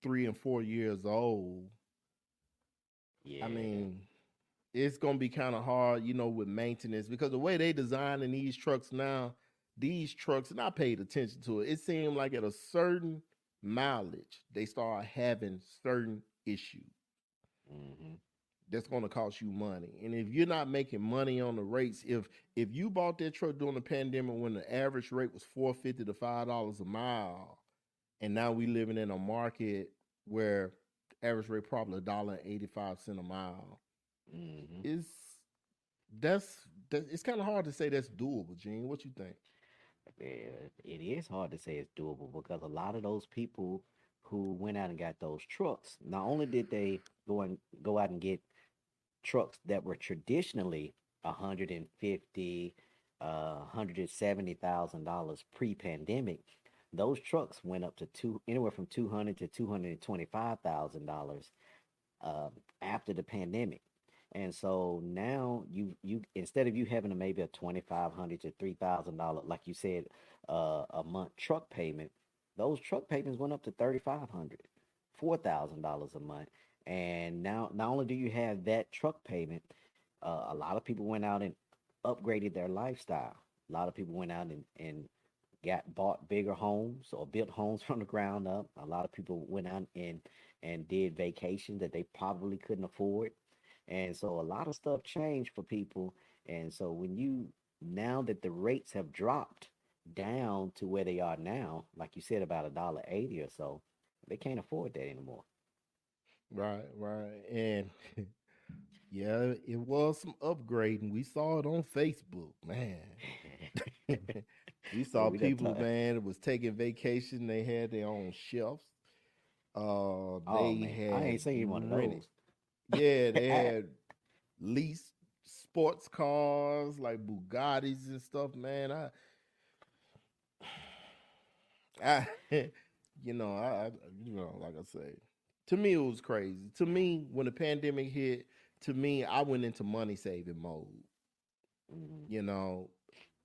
[SPEAKER 1] 3 and 4 years old. I
[SPEAKER 2] Yeah.
[SPEAKER 1] mean, it's gonna be kind of hard, with maintenance because the way they designing these trucks now, these trucks, and I paid attention to it. It seemed like at a certain mileage, they start having certain issues
[SPEAKER 2] Hmm.
[SPEAKER 1] that's going to cost you money. And if you're not making money on the rates, if you bought that truck during the pandemic when the average rate was $4.50 to $5 a mile, and now we living in a market where average rate probably $1.85 a mile,
[SPEAKER 2] Hmm.
[SPEAKER 1] is it's kind of hard to say that's doable. Gene, what you think?
[SPEAKER 2] It is hard to say it's doable because a lot of those people who went out and got those trucks, not only did they go out and get trucks that were traditionally 150, $170,000 pre-pandemic, those trucks went up to anywhere from 200 to $225,000 after the pandemic. And so now you instead of you having to maybe a $2,500 to $3,000, like you said, a month truck payment, those truck payments went up to $3,500, $4,000 a month. And now not only do you have that truck payment, a lot of people went out and upgraded their lifestyle. A lot of people went out and bought bigger homes or built homes from the ground up. A lot of people went out and did vacations that they probably couldn't afford. And so a lot of stuff changed for people. And so now that the rates have dropped down to where they are now, like you said, about $1.80 or so, they can't afford that anymore.
[SPEAKER 1] Right, right. And yeah, it was some upgrading. We saw it on Facebook, man. We
[SPEAKER 2] Well,
[SPEAKER 1] saw people, man, that was taking vacation. They had their own chefs.
[SPEAKER 2] Oh
[SPEAKER 1] They
[SPEAKER 2] man, I
[SPEAKER 1] had
[SPEAKER 2] ain't seen one of
[SPEAKER 1] rented.
[SPEAKER 2] those.
[SPEAKER 1] Yeah, they had leased sports cars like Bugattis and stuff, man. I, like I say, to me it was crazy. To me, when the pandemic hit, to me, I went into money saving mode.
[SPEAKER 2] Mhm.
[SPEAKER 1] You know,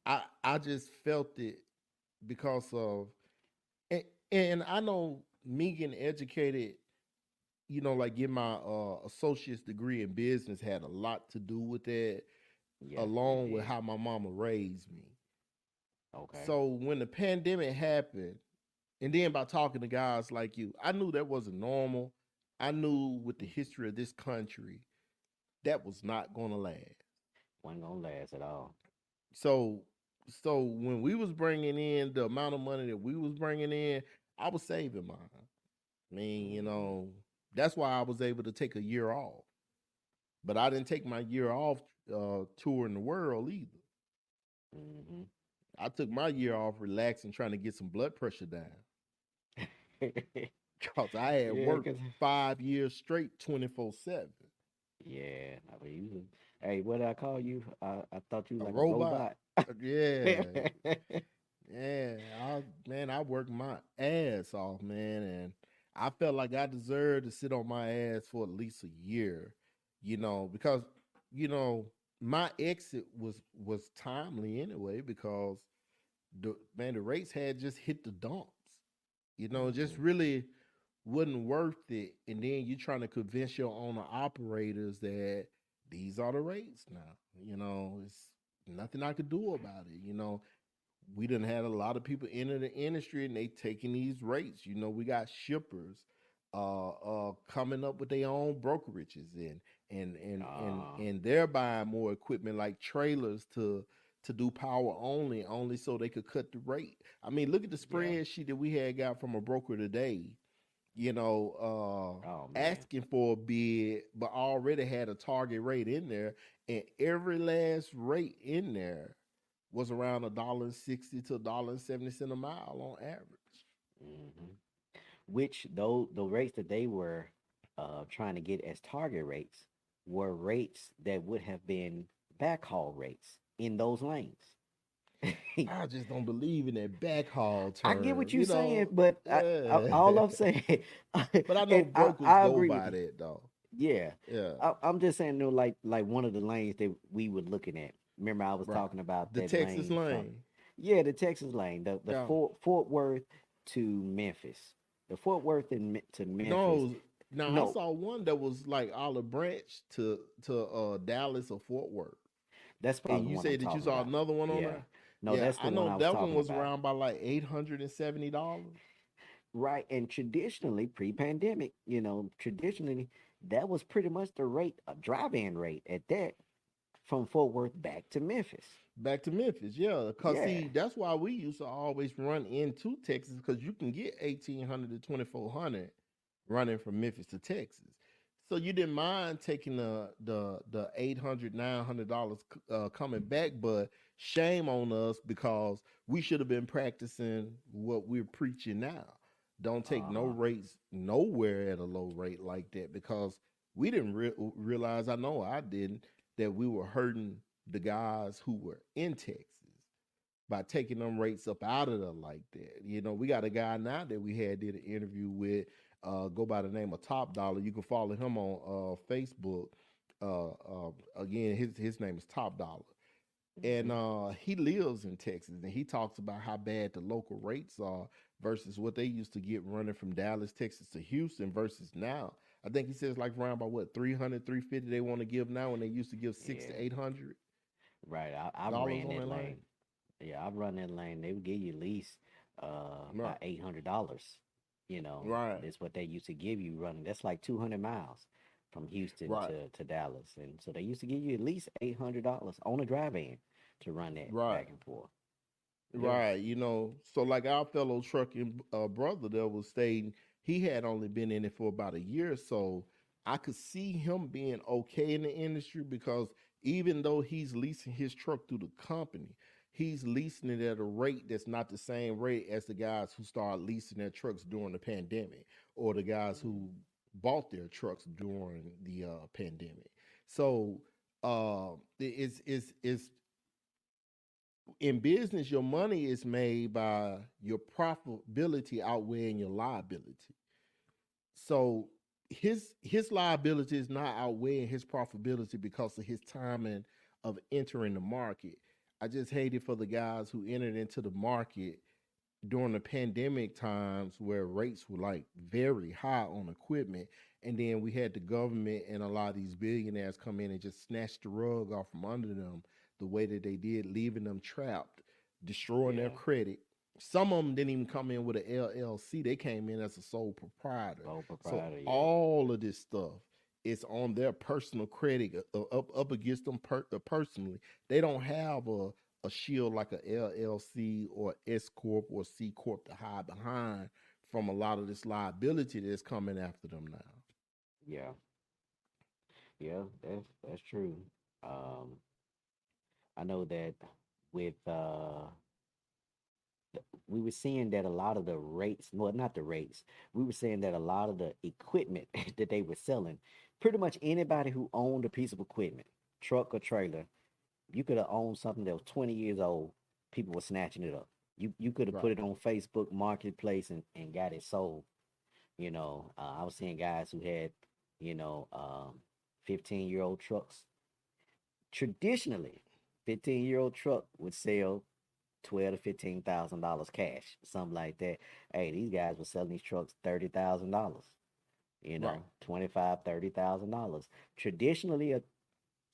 [SPEAKER 1] I just felt it because of, and, and I know me getting educated, like getting my associate's degree in business had a lot to do with that,
[SPEAKER 2] Yeah, it
[SPEAKER 1] along with
[SPEAKER 2] did.
[SPEAKER 1] how my mama raised me.
[SPEAKER 2] Okay.
[SPEAKER 1] So when the pandemic happened, and then by talking to guys like you, I knew that wasn't normal. I knew with the history of this country, that was not going to last.
[SPEAKER 2] Wasn't gonna last at all.
[SPEAKER 1] So, so when we was bringing in the amount of money that we was bringing in, I was saving mine. I mean,
[SPEAKER 2] Hmm.
[SPEAKER 1] that's why I was able to take a year off. But I didn't take my year off touring the world either.
[SPEAKER 2] Hmm.
[SPEAKER 1] I took my year off relaxing, trying to get some blood pressure down. Cause I had
[SPEAKER 2] Yeah,
[SPEAKER 1] worked
[SPEAKER 2] cause
[SPEAKER 1] 5 years straight, 24/7.
[SPEAKER 2] yeah, I mean, hey, what did I call you? I thought you
[SPEAKER 1] A
[SPEAKER 2] were like a
[SPEAKER 1] robot.
[SPEAKER 2] robot.
[SPEAKER 1] Yeah, yeah. I worked my ass off, man, and I felt like I deserved to sit on my ass for at least a year, because you know my exit was timely anyway because the rates had just hit the dumps. Just
[SPEAKER 2] Hmm.
[SPEAKER 1] really wasn't worth it. And then you're trying to convince your owner operators that these are the rates now. It's nothing I could do about it. We done had a lot of people enter the industry and they taking these rates. We got shippers coming up with their own brokerages
[SPEAKER 2] Uh,
[SPEAKER 1] and they're buying more equipment like trailers to do power only so they could cut the rate. I mean, look at the
[SPEAKER 2] yeah.
[SPEAKER 1] spreadsheet that we had got from a broker today,
[SPEAKER 2] Oh man.
[SPEAKER 1] asking for a bid, but already had a target rate in there, and every last rate in there was around $1.60 to $1.70 a mile on average.
[SPEAKER 2] Hmm. Which though the rates that they were trying to get as target rates were rates that would have been backhaul rates in those lanes.
[SPEAKER 1] I just don't believe in that backhaul
[SPEAKER 2] I get
[SPEAKER 1] term,
[SPEAKER 2] what you're saying, but all
[SPEAKER 1] yeah.
[SPEAKER 2] I'm saying,
[SPEAKER 1] But I know
[SPEAKER 2] and
[SPEAKER 1] brokers
[SPEAKER 2] I
[SPEAKER 1] go
[SPEAKER 2] agree with
[SPEAKER 1] by
[SPEAKER 2] you.
[SPEAKER 1] that though.
[SPEAKER 2] Yeah,
[SPEAKER 1] Yeah,
[SPEAKER 2] I'm just saying, though, like one of the lanes that we were looking at. Remember, I was
[SPEAKER 1] right.
[SPEAKER 2] talking about
[SPEAKER 1] The
[SPEAKER 2] that
[SPEAKER 1] Texas
[SPEAKER 2] lane from,
[SPEAKER 1] lane.
[SPEAKER 2] yeah, the Texas lane, the
[SPEAKER 1] Yeah.
[SPEAKER 2] Fort Worth to Memphis, the Fort Worth to Memphis.
[SPEAKER 1] No, now I
[SPEAKER 2] No,
[SPEAKER 1] saw one that was like Olive Branch to Dallas or Fort Worth.
[SPEAKER 2] that's
[SPEAKER 1] And
[SPEAKER 2] probably the
[SPEAKER 1] you
[SPEAKER 2] one I'm
[SPEAKER 1] said that you
[SPEAKER 2] talking
[SPEAKER 1] saw
[SPEAKER 2] about.
[SPEAKER 1] another one on
[SPEAKER 2] Yeah,
[SPEAKER 1] there?
[SPEAKER 2] no,
[SPEAKER 1] Yeah,
[SPEAKER 2] that's the
[SPEAKER 1] I
[SPEAKER 2] one
[SPEAKER 1] know
[SPEAKER 2] I was
[SPEAKER 1] that one
[SPEAKER 2] talking
[SPEAKER 1] was
[SPEAKER 2] about.
[SPEAKER 1] around by like $870.
[SPEAKER 2] Right, and traditionally, pre-pandemic, traditionally that was pretty much the rate, a drive-in rate at that, from Fort Worth back to Memphis.
[SPEAKER 1] Back to Memphis, yeah. Cause
[SPEAKER 2] Yeah.
[SPEAKER 1] see, that's why we used to always run into Texas, because you can get 1,800 to 2,400 running from Memphis to Texas. So you didn't mind taking the $800, $900 coming back, but shame on us because we should have been practicing what we're preaching now. Don't take no
[SPEAKER 2] Uh-huh.
[SPEAKER 1] rates nowhere at a low rate like that, because we didn't realize, I know I didn't, that we were hurting the guys who were in Texas by taking them rates up out of there like that. We got a guy now that we had did an interview with, go by the name of Top Dollar. You can follow him on Facebook. Again, his name is Top Dollar. And
[SPEAKER 2] Hmm.
[SPEAKER 1] he lives in Texas, and he talks about how bad the local rates are versus what they used to get running from Dallas, Texas to Houston versus now. I think he says like around by what, 300, 350 they want to give now, when they used to give six
[SPEAKER 2] Yeah,
[SPEAKER 1] to eight hundred
[SPEAKER 2] right. I've
[SPEAKER 1] dollars
[SPEAKER 2] ran
[SPEAKER 1] on
[SPEAKER 2] that
[SPEAKER 1] that line.
[SPEAKER 2] lane. Yeah, I've run that lane. They would give you at least
[SPEAKER 1] Right,
[SPEAKER 2] about $800.
[SPEAKER 1] right,
[SPEAKER 2] That's what they used to give you running. That's like 200 miles from Houston
[SPEAKER 1] right,
[SPEAKER 2] to Dallas, and so they used to give you at least $800 on a drive-in to run that
[SPEAKER 1] right.
[SPEAKER 2] back and forth. Yeah.
[SPEAKER 1] Right, so like our fellow trucking brother there was stating, he had only been in it for about a year, so I could see him being okay in the industry, because even though he's leasing his truck through the company, he's leasing it at a rate that's not the same rate as the guys who started leasing their trucks during the pandemic, or the guys
[SPEAKER 2] Mm.
[SPEAKER 1] who bought their trucks during the pandemic. So it's in business, your money is made by your profitability outweighing your liability. So his liability is not outweighing his profitability because of his timing of entering the market. I just hate it for the guys who entered into the market during the pandemic times, where rates were like very high on equipment, and then we had the government and a lot of these billionaires come in and just snatch the rug off from under them the way that they did, leaving them trapped, destroying their
[SPEAKER 2] Yeah.
[SPEAKER 1] credit. Some of them didn't even come in with an LLC, they came in as a sole proprietor.
[SPEAKER 2] Sole
[SPEAKER 1] So
[SPEAKER 2] proprietor. Yeah.
[SPEAKER 1] all of this stuff is on their personal credit, up against them personally. They don't have a shield like a LLC or S corp or C corp to hide behind from a lot of this liability that's coming after them now.
[SPEAKER 2] Yeah. Yeah. That's true. Um, I know that with we were seeing that a lot of the rates, well, not the rates, we were saying that a lot of the equipment that they were selling, pretty much anybody who owned a piece of equipment, truck or trailer, you could have owned something that was 20 years old, people were snatching it up. You could have
[SPEAKER 1] Right,
[SPEAKER 2] put it on Facebook Marketplace and got it sold. I was seeing guys who had, 15-year-old trucks. Traditionally, 15-year-old truck would sell 12 to $15,000 cash, something like that. Hey, these guys were selling these trucks $30,000,
[SPEAKER 1] right,
[SPEAKER 2] 25, $30,000. Traditionally, a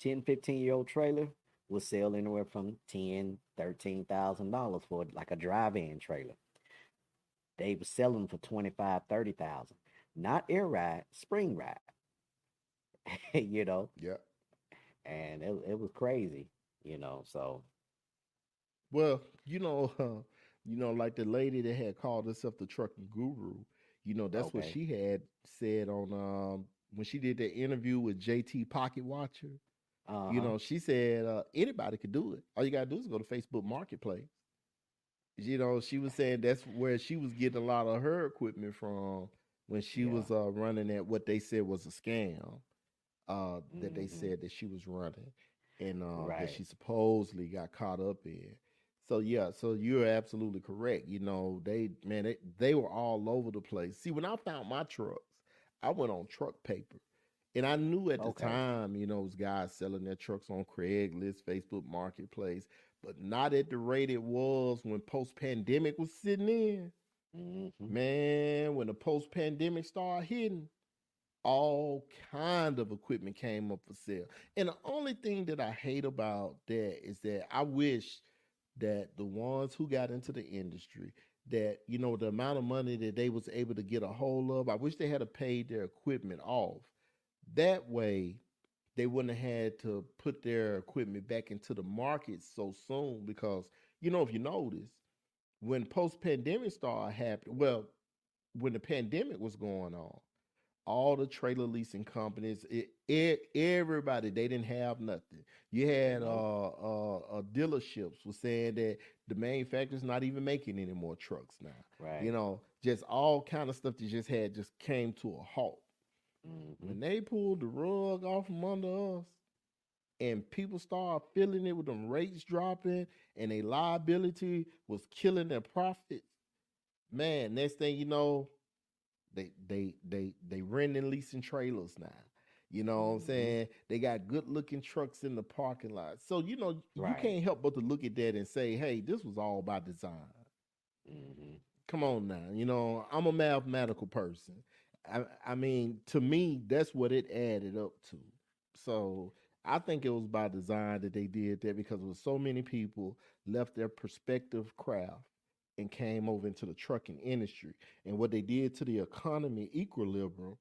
[SPEAKER 2] 10, 15-year-old trailer will sell anywhere from 10, $13,000 for like a drive-in trailer. They were selling for 25, 30,000. Not air ride, spring ride, you know,
[SPEAKER 1] yeah.
[SPEAKER 2] and it was crazy, so
[SPEAKER 1] Well, like the lady that had called herself the trucking guru, that's what
[SPEAKER 2] okay.
[SPEAKER 1] she had said on when she did that interview with JT Pocket Watcher.
[SPEAKER 2] Uh-huh.
[SPEAKER 1] She said anybody could do it. All you gotta do is go to Facebook Marketplace. She was saying that's where she was getting a lot of her equipment from when she
[SPEAKER 2] Yeah.
[SPEAKER 1] was running at what they said was a scam. That they
[SPEAKER 2] Hmm.
[SPEAKER 1] said that she was running. and that
[SPEAKER 2] Right.
[SPEAKER 1] she supposedly got caught up in. So yeah, so you're absolutely correct. They were all over the place. See, when I found my trucks, I went on truck paper. And I knew at the
[SPEAKER 2] Okay.
[SPEAKER 1] time, it was guys selling their trucks on Craigslist, Facebook Marketplace, but not at the rate it was when post pandemic was sitting in.
[SPEAKER 2] Mm-hmm.
[SPEAKER 1] Man, when the post pandemic started hitting, all kind of equipment came up for sale. And the only thing that I hate about that is that I wish that the ones who got into the industry, that the amount of money that they was able to get a hold of, I wish they had to pay their equipment off. That way they wouldn't have had to put their equipment back into the market so soon, because if you notice, when post pandemic started happening, well, when the pandemic was going on, all the trailer leasing companies, everybody, they didn't have nothing. You had
[SPEAKER 2] Nope.
[SPEAKER 1] dealerships was saying that the manufacturer's not even making any more trucks now.
[SPEAKER 2] Right.
[SPEAKER 1] Just all kind of stuff that just came to a halt.
[SPEAKER 2] Mm-hmm.
[SPEAKER 1] When they pulled the rug off from under us, and people started feeling it with them rates dropping, and their liability was killing their profits, man, next thing you know, they rent and leasing trailers now. You know what I'm
[SPEAKER 2] Mm-hmm.
[SPEAKER 1] saying? They got good looking trucks in the parking lot. So you
[SPEAKER 2] Right.
[SPEAKER 1] can't help but to look at that and say, hey, this was all by design.
[SPEAKER 2] Mm-hmm.
[SPEAKER 1] Come on now. I'm a mathematical person. I mean, to me, that's what it added up to. So I think it was by design that they did that, because there was so many people left their prospective craft and came over into the trucking industry. And what they did to the economy equilibrium,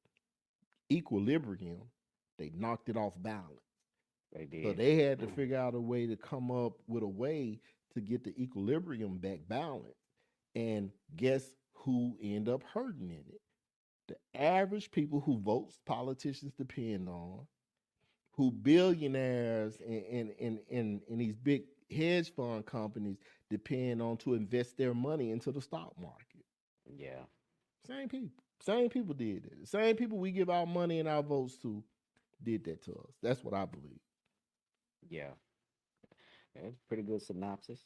[SPEAKER 1] they knocked it off balance.
[SPEAKER 2] They
[SPEAKER 1] So
[SPEAKER 2] did.
[SPEAKER 1] they had to figure out a way to come up with a way to get the equilibrium back balanced. And guess who end up hurting in it? The average people who votes politicians depend on, who billionaires and these big hedge fund companies depend on to invest their money into the stock market.
[SPEAKER 2] Yeah.
[SPEAKER 1] Same people. Same people did it. The same people we give our money and our votes to did that to us. That's what I believe.
[SPEAKER 2] Yeah. It's a pretty good synopsis.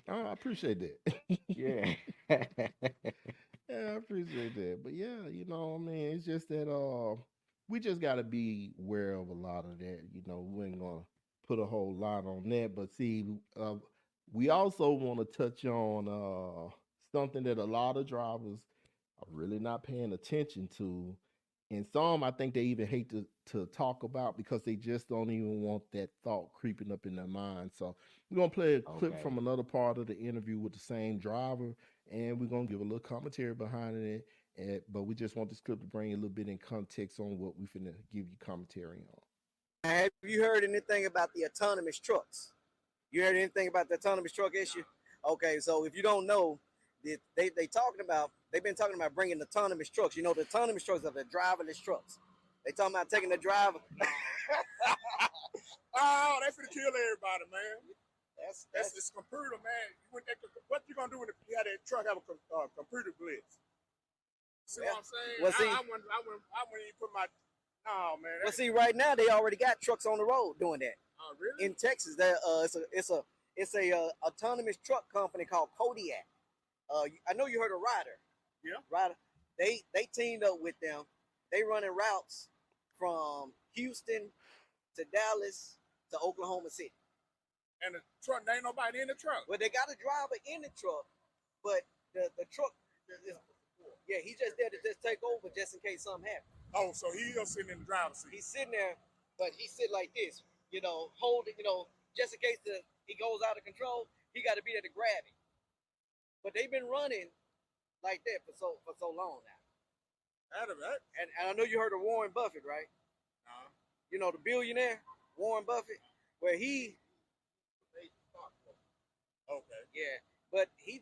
[SPEAKER 1] Oh, I appreciate that.
[SPEAKER 2] Yeah.
[SPEAKER 1] Yeah, I appreciate that. But yeah, I mean, it's just that we just gotta be aware of a lot of that. We ain't gonna put a whole lot on that. But see, we also want to touch on something that a lot of drivers are really not paying attention to. And some, I think they even hate to talk about, because they just don't even want that thought creeping up in their mind. So we're gonna play a clip
[SPEAKER 2] Okay.
[SPEAKER 1] from another part of the interview with the same driver, and we're gonna give a little commentary behind it. But we just want this clip to bring a little bit in context on what we finna give you commentary on.
[SPEAKER 7] Have you heard anything about the autonomous trucks? You heard anything about the autonomous truck issue? Okay, so if you don't know, they've been talking about bringing autonomous trucks. The autonomous trucks are the driverless trucks. They talking about taking the driver.
[SPEAKER 8] Oh, they finna kill everybody, man. That's
[SPEAKER 7] That's
[SPEAKER 8] this computer, man. What you gonna do when you have that truck have a computer glitch? See
[SPEAKER 7] Yeah.
[SPEAKER 8] what I'm saying?
[SPEAKER 7] Well, see-
[SPEAKER 8] I wouldn't even put my. No, man.
[SPEAKER 7] well, see, right now they already got trucks on the road doing that.
[SPEAKER 8] Oh, really?
[SPEAKER 7] In Texas, it's a autonomous truck company called Kodiak. I know you heard of Ryder.
[SPEAKER 8] Yeah.
[SPEAKER 7] Ryder. They teamed up with them. They running routes from Houston to Dallas to Oklahoma City.
[SPEAKER 8] And the truck, there ain't nobody in the truck.
[SPEAKER 7] Well, they got a driver in the truck, but the truck, yeah, he's just there to just take over just in case something happens.
[SPEAKER 8] Oh, so he's sitting in the driver's seat.
[SPEAKER 7] He's sitting there, but he sit like this, holding, just in case he goes out of control, he got to be there to grab it. But they've been running like that for so long now. And I know you heard of Warren Buffett, right? The billionaire Warren Buffett, where he,
[SPEAKER 8] Okay.
[SPEAKER 7] yeah, but he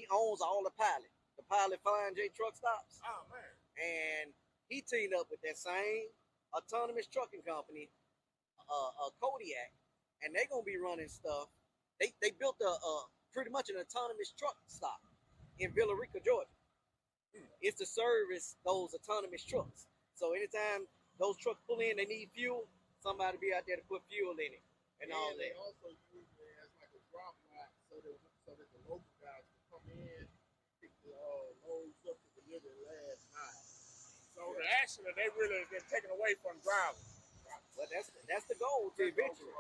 [SPEAKER 7] owns all the Pilot Flying J truck stops,
[SPEAKER 8] Oh, man.
[SPEAKER 7] and he teamed up with that same autonomous trucking company, Kodiak, and they're gonna be running stuff. They built pretty much an autonomous truck stop in Villa Rica, Georgia. It's to service those autonomous trucks. So anytime those trucks pull in, they need fuel. somebody be out there to put fuel in it and all
[SPEAKER 8] And they
[SPEAKER 7] that.
[SPEAKER 8] also use it as like a drop lot so that the local guys can come in, pick the loads up to deliver last mile. So actually, they really have been taken away from drivers.
[SPEAKER 7] But that's the goal to eventually.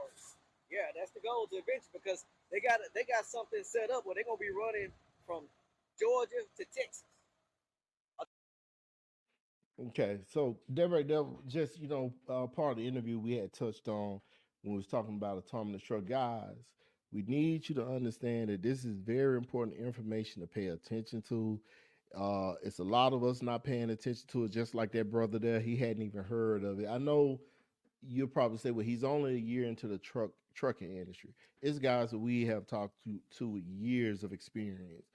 [SPEAKER 7] Yeah, that's the goal to eventually because they got something set up where they're gonna be running from Georgia to Texas.
[SPEAKER 1] Okay, so that right there, just part of the interview we had touched on when we was talking about autonomous truck guys. We need you to understand that this is very important information to pay attention to. It's a lot of us not paying attention to it, just like that brother there. He hadn't even heard of it. I know you'll probably say, well, he's only a year into the trucking industry. It's guys that we have talked to with years of experience.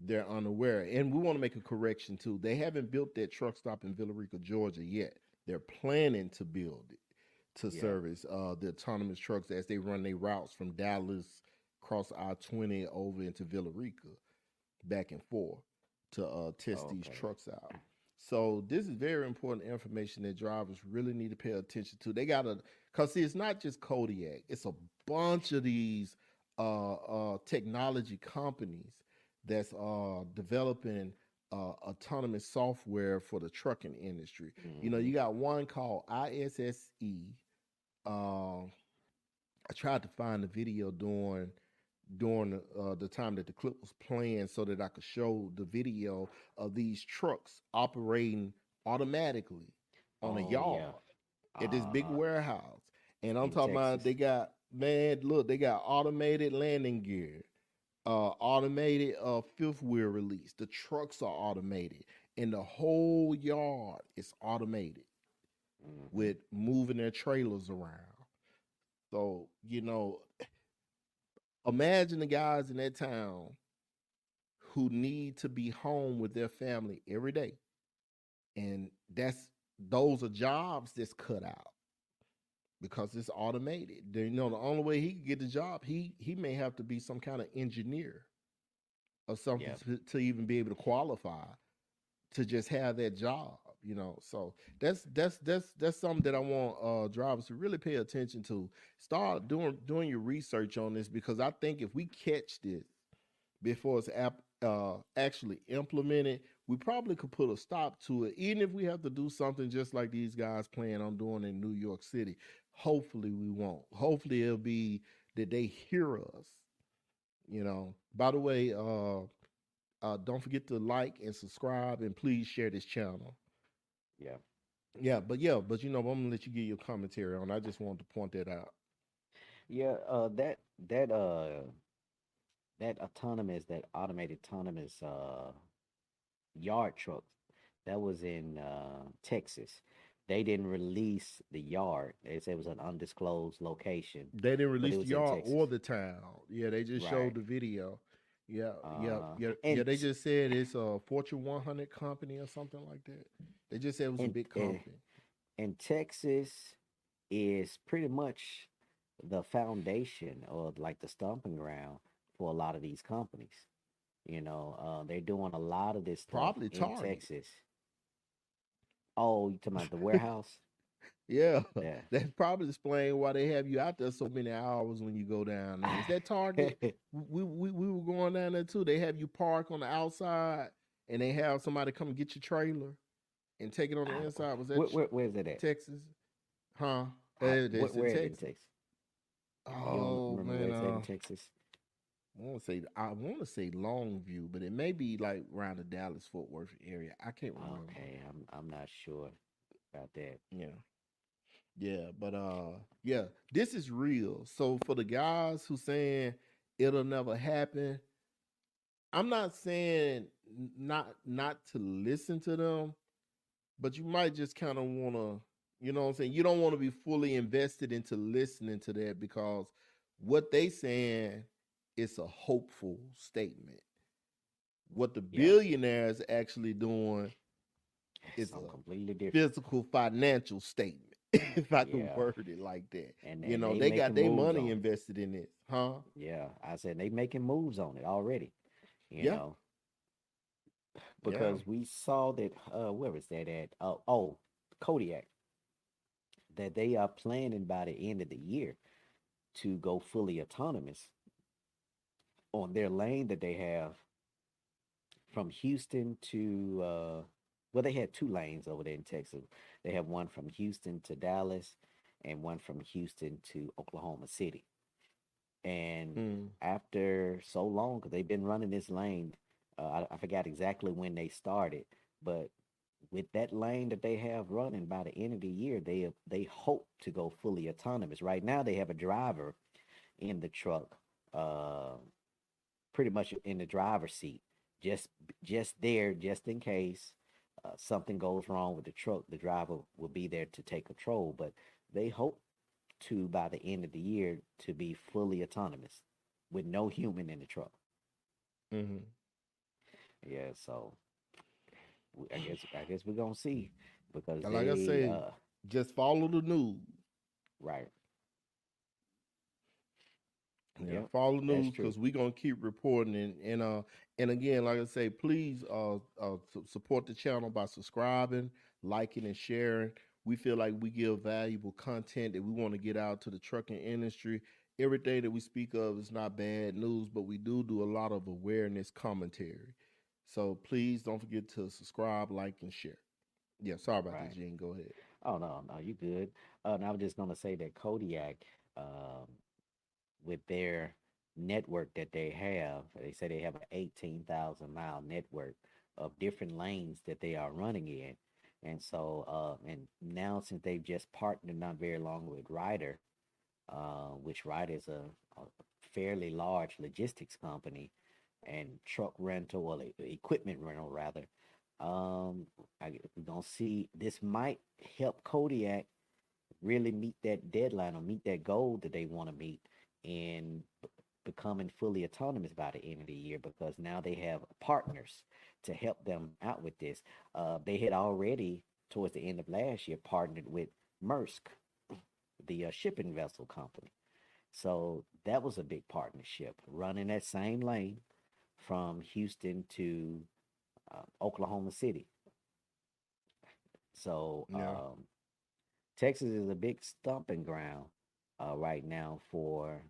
[SPEAKER 1] They're unaware. And we want to make a correction too. They haven't built that truck stop in Villarica, Georgia yet. They're planning to build it to
[SPEAKER 2] Yeah.
[SPEAKER 1] service the autonomous trucks as they run their routes from Dallas across I-20 over into Villarica, back and forth to test these
[SPEAKER 2] Okay.
[SPEAKER 1] trucks out. So this is very important information that drivers really need to pay attention to. They gotta, cause see, it's not just Kodiak. It's a bunch of these technology companies that's developing autonomous software for the trucking industry. You
[SPEAKER 2] Mhm.
[SPEAKER 1] got one called ISSE. I tried to find the video during the time that the clip was playing so that I could show the video of these trucks operating automatically on a
[SPEAKER 2] Oh yeah.
[SPEAKER 1] yard at this big
[SPEAKER 2] Uh,
[SPEAKER 1] warehouse. And I'm
[SPEAKER 2] in
[SPEAKER 1] talking about
[SPEAKER 2] Texas.
[SPEAKER 1] they got, man, look, they got automated landing gear, automated fifth wheel release. The trucks are automated, and the whole yard is automated
[SPEAKER 2] Mhm.
[SPEAKER 1] with moving their trailers around. So, imagine the guys in that town who need to be home with their family every day. And those are jobs that's cut out because it's automated. The only way he can get the job, he may have to be some kind of engineer or something
[SPEAKER 2] Yeah.
[SPEAKER 1] to even be able to qualify to just have that job. So that's something that I want drivers to really pay attention to. Start doing your research on this, because I think if we catch this before it's actually implemented, we probably could put a stop to it, even if we have to do something just like these guys plan on doing in New York City. Hopefully we won't. Hopefully it'll be that they hear us. By the way, don't forget to like and subscribe, and please share this channel.
[SPEAKER 2] Yeah.
[SPEAKER 1] But I'm gonna let you give your commentary on. I just wanted to point that out.
[SPEAKER 2] Yeah. That that automated autonomous yard trucks that was in Texas. They didn't release the yard. They said it was an undisclosed location,
[SPEAKER 1] They didn't
[SPEAKER 2] but it
[SPEAKER 1] release the
[SPEAKER 2] was in
[SPEAKER 1] yard or
[SPEAKER 2] Texas.
[SPEAKER 1] the town. Yeah, they just showed
[SPEAKER 2] Right.
[SPEAKER 1] the video. Yeah, yeah,
[SPEAKER 2] Uh,
[SPEAKER 1] yeah, yeah.
[SPEAKER 2] and
[SPEAKER 1] They just said it's a Fortune 100 company or something like that. They just said it was a
[SPEAKER 2] and
[SPEAKER 1] big
[SPEAKER 2] and
[SPEAKER 1] company.
[SPEAKER 2] and Texas is pretty much the foundation or like the stomping ground for a lot of these companies. They're doing a lot of this stuff
[SPEAKER 1] Probably
[SPEAKER 2] in
[SPEAKER 1] Target.
[SPEAKER 2] Texas. Oh, you talking about the warehouse?
[SPEAKER 1] Yeah,
[SPEAKER 2] Yeah.
[SPEAKER 1] that's probably explain why they have you out there so many hours when you go down there. Is that Target? We were going down there too. They have you park on the outside, and they have somebody come get your trailer and take it on the
[SPEAKER 2] I,
[SPEAKER 1] inside. Was that
[SPEAKER 2] where's it at?
[SPEAKER 1] Texas? Huh? It's in
[SPEAKER 2] Where is it in
[SPEAKER 1] Texas.
[SPEAKER 2] Texas? You don't
[SPEAKER 1] Oh
[SPEAKER 2] remember where
[SPEAKER 1] man,
[SPEAKER 2] it's at in Texas?
[SPEAKER 1] I want to say Longview, but it may be like around the Dallas Fort Worth area. I can't remember.
[SPEAKER 2] Okay, I'm not sure about that.
[SPEAKER 1] Yeah. Yeah, but yeah, this is real. So for the guys who saying it'll never happen, I'm not saying not to listen to them, but you might just kind of want to, what I'm saying? You don't want to be fully invested into listening to that, because what they saying is a hopeful statement. What the
[SPEAKER 2] Yeah,
[SPEAKER 1] billionaires actually doing is
[SPEAKER 2] something
[SPEAKER 1] a
[SPEAKER 2] completely different.
[SPEAKER 1] physical financial statement, if I can
[SPEAKER 2] Yeah,
[SPEAKER 1] word it like that.
[SPEAKER 2] and they
[SPEAKER 1] They got
[SPEAKER 2] making
[SPEAKER 1] their
[SPEAKER 2] moves
[SPEAKER 1] money
[SPEAKER 2] on it.
[SPEAKER 1] invested in this, huh?
[SPEAKER 2] Yeah, I said they making moves on it already. You
[SPEAKER 1] Yeah,
[SPEAKER 2] know,
[SPEAKER 1] yeah.
[SPEAKER 2] because we saw that. Where was that at? Oh, Kodiak. that they are planning by the end of the year to go fully autonomous on their lane that they have from Houston to well, they had two lanes over there in Texas. They have one from Houston to Dallas and one from Houston to Oklahoma City. And
[SPEAKER 1] Mm.
[SPEAKER 2] after so long, because they've been running this lane, I forgot exactly when they started, but with that lane that they have running by the end of the year, they hope to go fully autonomous. Right now, they have a driver in the truck, uh, pretty much in the driver's seat, just just there, just in case something goes wrong with the truck. The driver will be there to take control, but they hope to by the end of the year to be fully autonomous with no human in the truck.
[SPEAKER 1] Hmm.
[SPEAKER 2] Yeah, so I guess we're gonna see because
[SPEAKER 1] And like I say, just follow the news.
[SPEAKER 2] right.
[SPEAKER 1] Yeah,
[SPEAKER 2] Yep,
[SPEAKER 1] follow the
[SPEAKER 2] that's
[SPEAKER 1] news
[SPEAKER 2] true.
[SPEAKER 1] because we're gonna keep reporting and again, like I say, please support the channel by subscribing, liking, and sharing. We feel like we give valuable content that we want to get out to the trucking industry. Everything that we speak of is not bad news, but we do a lot of awareness commentary. So please don't forget to subscribe, like, and share. Yeah, sorry about that,
[SPEAKER 2] Right.
[SPEAKER 1] Gene. Go ahead.
[SPEAKER 2] Oh no, no, you good. And I was just gonna say that Kodiak, um, with their network that they have, they say they have an 18,000 mile network of different lanes that they are running in. And so, and now since they've just partnered not very long with Ryder, which Ryder is a fairly large logistics company and truck rental, well, equipment rental rather. We're gonna see this might help Kodiak really meet that deadline or meet that goal that they want to meet in becoming fully autonomous by the end of the year because now they have partners to help them out with this. They had already, towards the end of last year, partnered with Maersk, the shipping vessel company. So that was a big partnership running that same lane from Houston to Oklahoma City. So
[SPEAKER 1] Yeah.
[SPEAKER 2] Texas is a big stomping ground right now for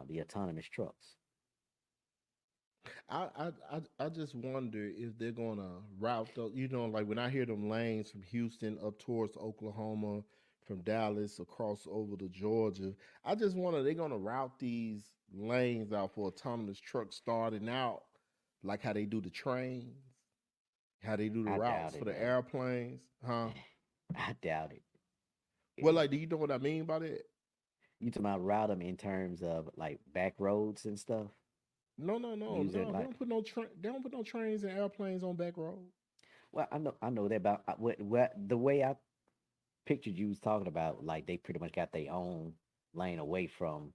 [SPEAKER 2] the autonomous trucks.
[SPEAKER 1] I just wonder if they're gonna route those. You know, like when I hear them lanes from Houston up towards Oklahoma, from Dallas across over to Georgia, I just wonder they're gonna route these lanes out for autonomous trucks starting out, like how they do the trains, how they do the
[SPEAKER 2] I
[SPEAKER 1] routes
[SPEAKER 2] doubt
[SPEAKER 1] for
[SPEAKER 2] it,
[SPEAKER 1] the
[SPEAKER 2] man.
[SPEAKER 1] airplanes, huh?
[SPEAKER 2] I doubt it.
[SPEAKER 1] Well,
[SPEAKER 2] Yeah.
[SPEAKER 1] like, do you know what I mean by that?
[SPEAKER 2] You talking about route them in terms of like back roads and stuff?
[SPEAKER 1] No, no, no,
[SPEAKER 2] Using
[SPEAKER 1] no. They
[SPEAKER 2] like,
[SPEAKER 1] don't put no train. They don't put no trains and airplanes on back roads.
[SPEAKER 2] well, I know that about what the way I pictured you was talking about, like they pretty much got their own lane away from,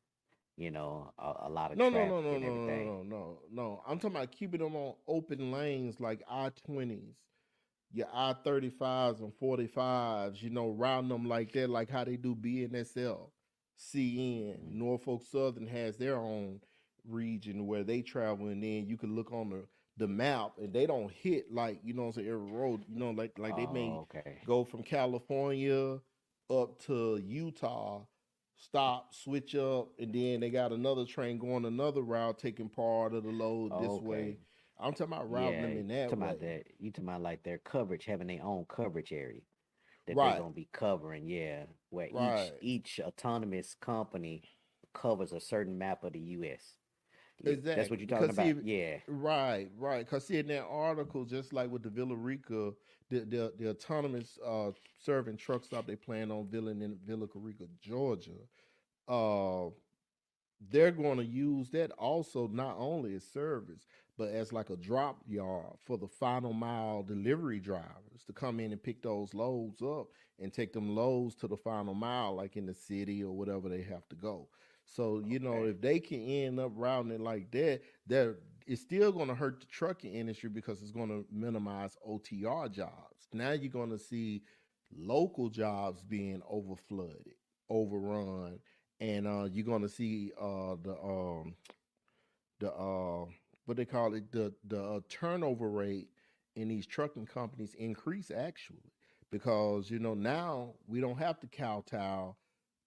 [SPEAKER 2] a lot of
[SPEAKER 1] No, no, no,
[SPEAKER 2] traffic
[SPEAKER 1] no,
[SPEAKER 2] and
[SPEAKER 1] no, no,
[SPEAKER 2] everything.
[SPEAKER 1] no, no, no. I'm talking about keeping them on open lanes like I-20s, your I-35s and 45s, routing them like that, like how they do BNSL. CN,
[SPEAKER 2] Mm.
[SPEAKER 1] Norfolk Southern has their own region where they travel, and then you can look on the map and they don't hit like, what I'm saying, every road, like they may
[SPEAKER 2] Oh, okay.
[SPEAKER 1] go from California up to Utah, stop, switch up, and then they got another train going another route, taking part of the load
[SPEAKER 2] Oh,
[SPEAKER 1] this
[SPEAKER 2] okay.
[SPEAKER 1] way. I'm talking about routing
[SPEAKER 2] Yeah,
[SPEAKER 1] them in that
[SPEAKER 2] talking about
[SPEAKER 1] way.
[SPEAKER 2] that. You talking about like their coverage, having their own coverage area that they
[SPEAKER 1] Right,
[SPEAKER 2] gonna be covering. Yeah, where each
[SPEAKER 1] right.
[SPEAKER 2] each autonomous company covers a certain map of the U.S. Yeah, that's what
[SPEAKER 1] Exactly.
[SPEAKER 2] you're talking
[SPEAKER 1] Because see,
[SPEAKER 2] about. Yeah.
[SPEAKER 1] right. Because see, in that article, just like with the Villa Rica, the autonomous serving truck stop they plan on Villa in Villa Rica, Georgia. Uh, they're going to use that also not only as service but as like a drop yard for the final mile delivery drivers to come in and pick those loads up and take them loads to the final mile like in the city or whatever they have to go. So
[SPEAKER 2] Okay.
[SPEAKER 1] if they can end up routing it like that, that it's still going to hurt the trucking industry because it's going to minimize OTR jobs. Now you're going to see local jobs being over flooded, overrun, and you're gonna see the what they call it, the turnover rate in these trucking companies increase actually because now we don't have to kowtow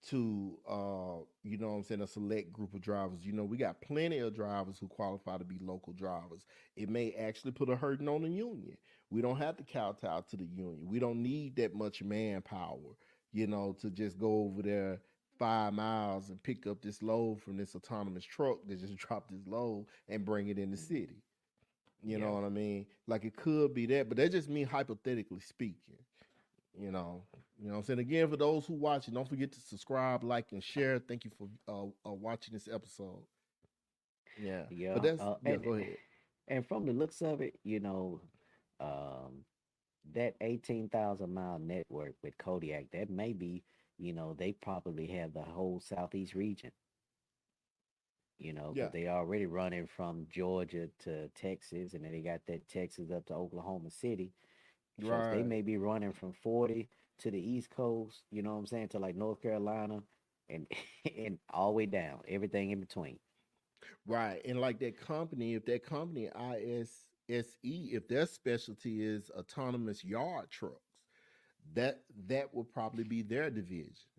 [SPEAKER 1] to what I'm saying, a select group of drivers. We got plenty of drivers who qualify to be local drivers. It may actually put a hurting on the union. We don't have to kowtow to the union. We don't need that much manpower, to just go over there 5 miles and pick up this load from this autonomous truck that just dropped this load and bring it in the
[SPEAKER 2] Mhm.
[SPEAKER 1] city. You know
[SPEAKER 2] Yeah.
[SPEAKER 1] what I mean? Like, it could be that, but that's just me hypothetically speaking. You know, what I'm saying, again, for those who watching, don't forget to subscribe, like, and share. Thank you for watching this episode. Yeah, but
[SPEAKER 2] Yeah.
[SPEAKER 1] that's yeah. Go ahead.
[SPEAKER 2] And from the looks of it, um, that 18,000-mile network with Kodiak, that may be, they probably have the whole southeast region,
[SPEAKER 1] Yeah,
[SPEAKER 2] because they already running from Georgia to Texas, and then they got that Texas up to Oklahoma City. So they
[SPEAKER 1] right,
[SPEAKER 2] may be running from 40 to the East Coast, you know what I'm saying, to like North Carolina and and all the way down, everything in between.
[SPEAKER 1] right. And like that company, if that company ISSE, if their specialty is autonomous yard trucks, that would probably be their division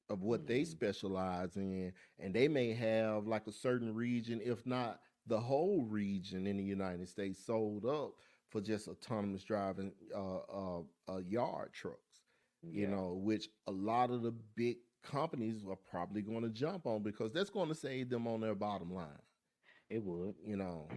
[SPEAKER 1] of what they
[SPEAKER 2] Hmm.
[SPEAKER 1] specialize in, and they may have like a certain region, if not the whole region in the United States, sold up for just autonomous driving yard trucks.
[SPEAKER 2] Yeah,
[SPEAKER 1] Which a lot of the big companies are probably going to jump on because that's going to save them on their bottom line.
[SPEAKER 2] it would.
[SPEAKER 1] You know,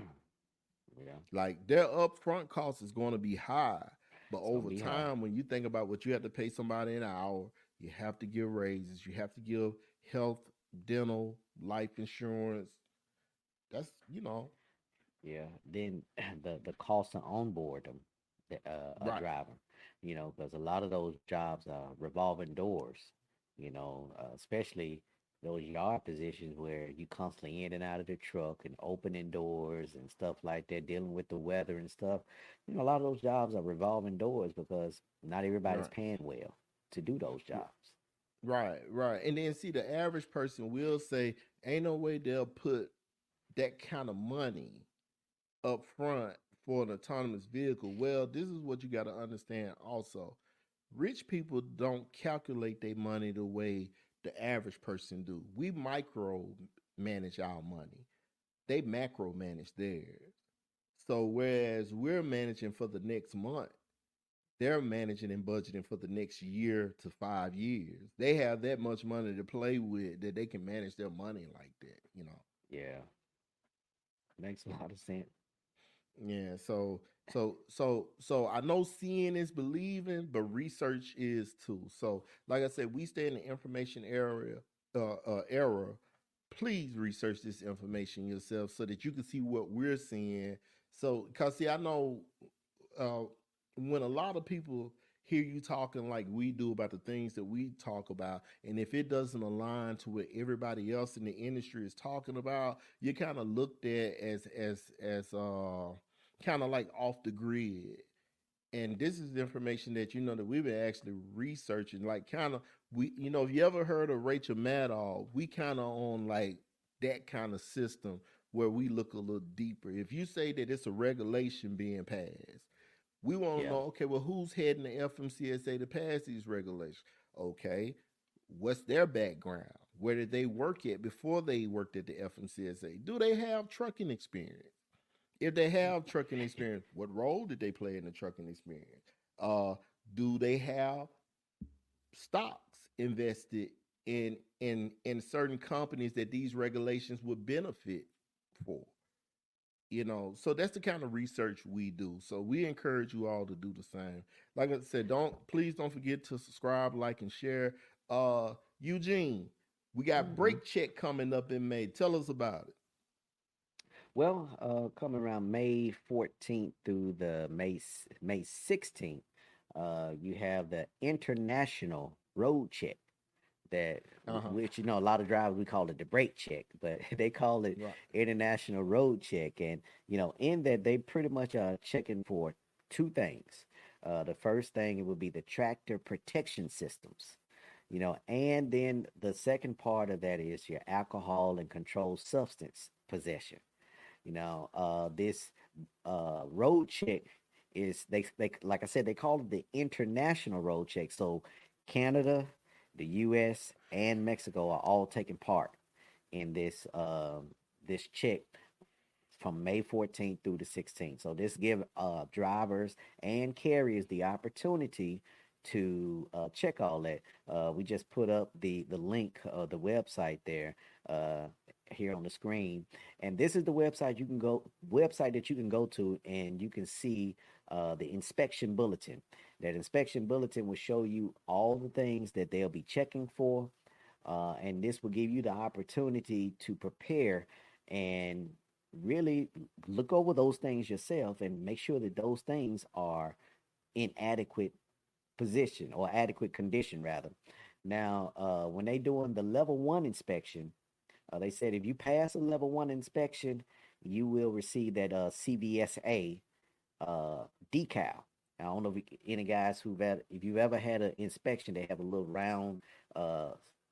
[SPEAKER 2] Yeah,
[SPEAKER 1] like their upfront cost is going to be high, but
[SPEAKER 2] it's gonna
[SPEAKER 1] over
[SPEAKER 2] be high.
[SPEAKER 1] time, when you think about what you have to pay somebody an hour, you have to give raises, you have to give health, dental, life insurance. That's
[SPEAKER 2] Yeah. Then the cost to onboard them, a
[SPEAKER 1] right,
[SPEAKER 2] driver, because a lot of those jobs are revolving doors, especially those yard positions where you constantly in and out of the truck and opening doors and stuff like that, dealing with the weather and stuff. A lot of those jobs are revolving doors because not everybody's
[SPEAKER 1] right,
[SPEAKER 2] paying well to do those jobs.
[SPEAKER 1] right, right. And then see, the average person will say, "Ain't no way they'll put that kind of money up front for an autonomous vehicle." Well, this is what you got to understand also. Rich people don't calculate their money the way the average person do. We micro manage our money. They macro manage theirs. So whereas we're managing for the next month, they're managing and budgeting for the next year to 5 years. They have that much money to play with that they can manage their money like that.
[SPEAKER 2] Yeah, makes a lot of sense.
[SPEAKER 1] Yeah, so I know seeing is believing, but research is too. So, like I said, we stay in the information era. Please research this information yourself so that you can see what we're seeing. So, cause see, I know uh, when a lot of people hear you talking like we do about the things that we talk about, and if it doesn't align to what everybody else in the industry is talking about, you're kind of looked at as kind of like off the grid. And this is the information that that we've been actually researching. Like, kind of, if you ever heard of Rachel Maddow, we kind of on like that kind of system where we look a little deeper. If you say that it's a regulation being passed, we want to
[SPEAKER 2] Yeah.
[SPEAKER 1] know, okay, well, who's heading the FMCSA to pass these regulations? Okay, what's their background? Where did they work at before they worked at the FMCSA? Do they have trucking experience? If they have trucking experience, what role did they play in the trucking experience? Uh, do they have stocks invested in certain companies that these regulations would benefit for? So that's the kind of research we do. So we encourage you all to do the same. Like I said, don't forget to subscribe, like, and share. Eugene, we got
[SPEAKER 2] Hmm.
[SPEAKER 1] break check coming up in May. Tell us about it.
[SPEAKER 2] Well, coming around May 14th through the May 16th, you have the International Road Check that
[SPEAKER 1] Uh-huh.
[SPEAKER 2] which a lot of drivers we call it the brake check, but they call it
[SPEAKER 1] Right.
[SPEAKER 2] International Road Check, and in that they pretty much are checking for two things. The first thing it would be the tractor protection systems. And then the second part of that is your alcohol and controlled substance possession. This road check is they like I said, they call it the international road check. So Canada, the U.S., and Mexico are all taking part in this check from May 14th through the 16th. So this give drivers and carriers the opportunity to check all that. We just put up the link of the website there here on the screen, and this is the website that you can go to, and you can see the inspection bulletin. That inspection bulletin will show you all the things that they'll be checking for, and this will give you the opportunity to prepare and really look over those things yourself and make sure that those things are in adequate position or adequate condition rather. Now, when they doing the level one inspection, they said if you pass a level one inspection, you will receive that CVSA decal. I don't know if any guys if you've ever had an inspection, they have a little round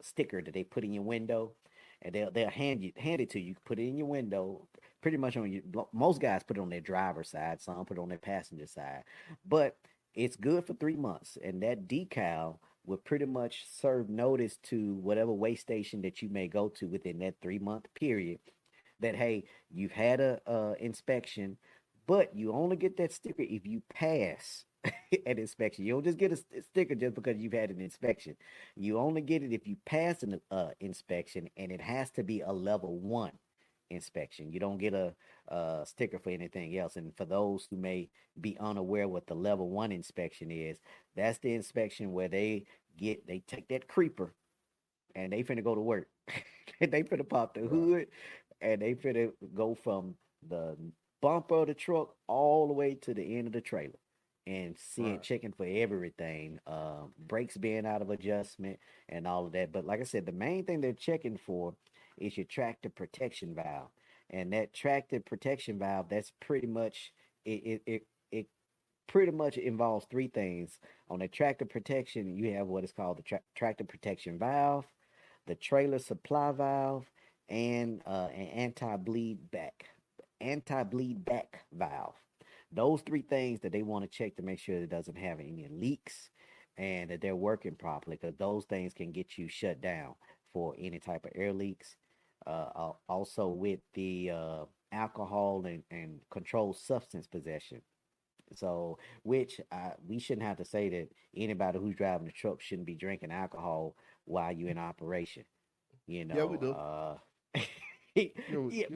[SPEAKER 2] sticker that they put in your window, and they'll hand it to you. Put it in your window. Pretty much on your most guys put it on their driver's side, some put it on their passenger side, but it's good for 3 months, and that decal will pretty much serve notice to whatever way station that you may go to within that 3 month period that hey, you've had a inspection, but you only get that sticker if you pass an inspection. You don't just get a sticker just because you've had an inspection. You only get it if you pass an inspection, and it has to be a level one inspection. You don't get a sticker for anything else. And for those who may be unaware what the level one inspection is, that's the inspection where they take that creeper and they finna go to work. They finna pop the hood, and they finna go from the bumper of the truck all the way to the end of the trailer and checking for everything, brakes being out of adjustment and all of that. But like I said, the main thing they're checking for is your tractor protection valve. And that tractor protection valve, that's pretty much it pretty much involves three things. On the tractor protection, you have what is called the tractor protection valve, the trailer supply valve, and an anti-bleed back valve. Those three things that they want to check to make sure it doesn't have any leaks and that they're working properly, because those things can get you shut down for any type of air leaks. Also with the alcohol and controlled substance possession. So, which we shouldn't have to say that anybody who's driving the truck shouldn't be drinking alcohol while you're in operation. You
[SPEAKER 1] Yeah, we
[SPEAKER 2] know,
[SPEAKER 1] do.
[SPEAKER 2] yeah,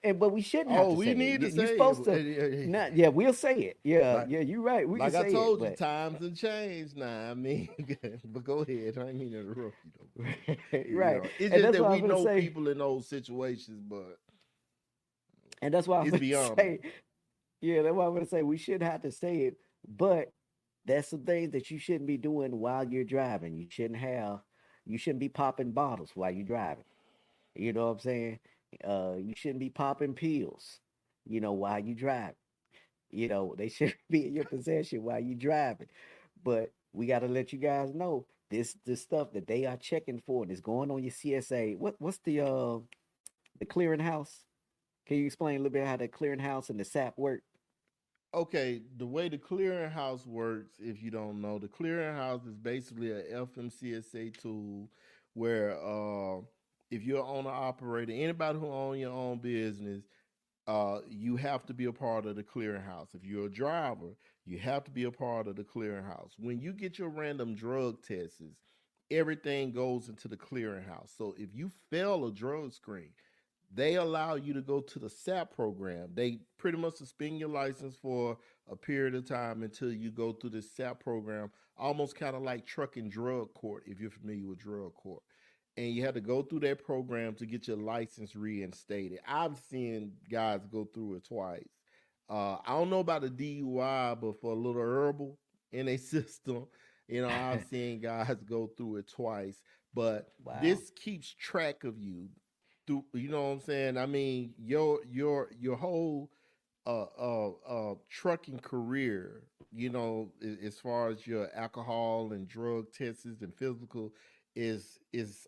[SPEAKER 1] Yeah.
[SPEAKER 2] but we shouldn't have
[SPEAKER 1] Oh,
[SPEAKER 2] to say
[SPEAKER 1] we
[SPEAKER 2] it.
[SPEAKER 1] need to
[SPEAKER 2] You're
[SPEAKER 1] say it.
[SPEAKER 2] supposed to not. Yeah, we'll say it. Yeah,
[SPEAKER 1] Like,
[SPEAKER 2] yeah, you're right. We can
[SPEAKER 1] like I
[SPEAKER 2] say it,
[SPEAKER 1] told you,
[SPEAKER 2] but
[SPEAKER 1] times have changed now. I mean, but go ahead. I didn't mean to interrupt you, though.
[SPEAKER 2] right.
[SPEAKER 1] It's
[SPEAKER 2] And
[SPEAKER 1] just
[SPEAKER 2] that's
[SPEAKER 1] that
[SPEAKER 2] why I'm
[SPEAKER 1] we
[SPEAKER 2] gonna
[SPEAKER 1] know
[SPEAKER 2] say.
[SPEAKER 1] people in those situations, but
[SPEAKER 2] And that's why I'm
[SPEAKER 1] it's
[SPEAKER 2] gonna
[SPEAKER 1] beyond me.
[SPEAKER 2] say. Yeah, that's why I'm gonna say we shouldn't have to say it, but that's some things that you shouldn't be doing while you're driving. You shouldn't be popping bottles while you're driving. You know what I'm saying? You shouldn't be popping pills, while you drive. They shouldn't be in your possession while you driving. But we got to let you guys know this stuff that they are checking for and is going on your CSA. What's the clearing house? Can you explain a little bit how the clearing house and the SAP work?
[SPEAKER 1] Okay, the way the clearinghouse works, if you don't know, the clearinghouse is basically a FMCSA tool where if you're an owner operator, anybody who own your own business, you have to be a part of the clearinghouse. If you're a driver, you have to be a part of the clearinghouse. When you get your random drug tests, everything goes into the clearinghouse. So if you fail a drug screen, they allow you to go to the SAP program. They pretty much suspend your license for a period of time until you go through the SAP program, almost kind of like truck and drug court, if you're familiar with drug court. And you had to go through that program to get your license reinstated. I've seen guys go through it twice. I don't know about the DUI, but for a little herbal in a system, I've seen guys go through it twice. But
[SPEAKER 2] Wow.
[SPEAKER 1] this keeps track of you through. You know what I'm saying? I mean, your whole trucking career, as far as your alcohol and drug tests and physical, is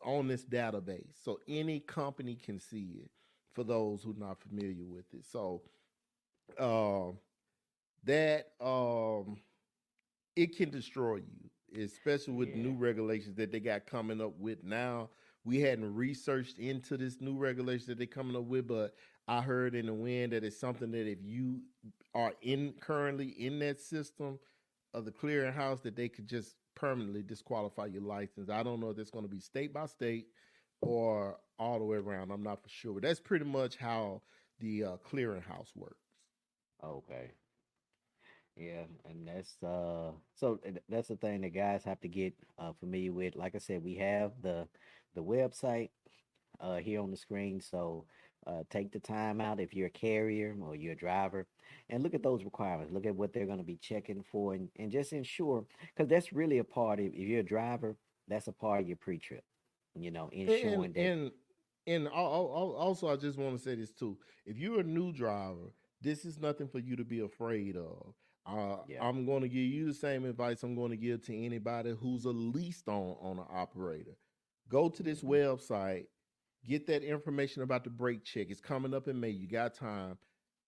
[SPEAKER 1] on this database. So any company can see it. For those who are not familiar with it, so uh, that it can destroy you, especially with new
[SPEAKER 2] Yeah.
[SPEAKER 1] regulations that they got coming up with now. We hadn't researched into this new regulation that they're coming up with, but I heard in the wind that it's something that if you are in currently in that system of the clearing house, that they could just permanently disqualify your license. I don't know if it's going to be state by state or all the way around. I'm not for sure, but that's pretty much how the clearing house works.
[SPEAKER 2] Okay. Yeah, and that's the thing that guys have to get familiar with. Like I said, we have the website here on the screen. So take the time out if you're a carrier or you're a driver and look at those requirements. Look at what they're going to be checking for and just ensure, because that's really a part of, if you're a driver, that's a part of your pre-trip,
[SPEAKER 1] And
[SPEAKER 2] ensuring that,
[SPEAKER 1] and also, I just want to say this too. If you're a new driver, this is nothing for you to be afraid of.
[SPEAKER 2] yeah.
[SPEAKER 1] I'm going to give you the same advice I'm going to give to anybody who's a leased on an operator. Go to this
[SPEAKER 2] Hmm.
[SPEAKER 1] website, get that information about the brake check. It's coming up in May. You got time.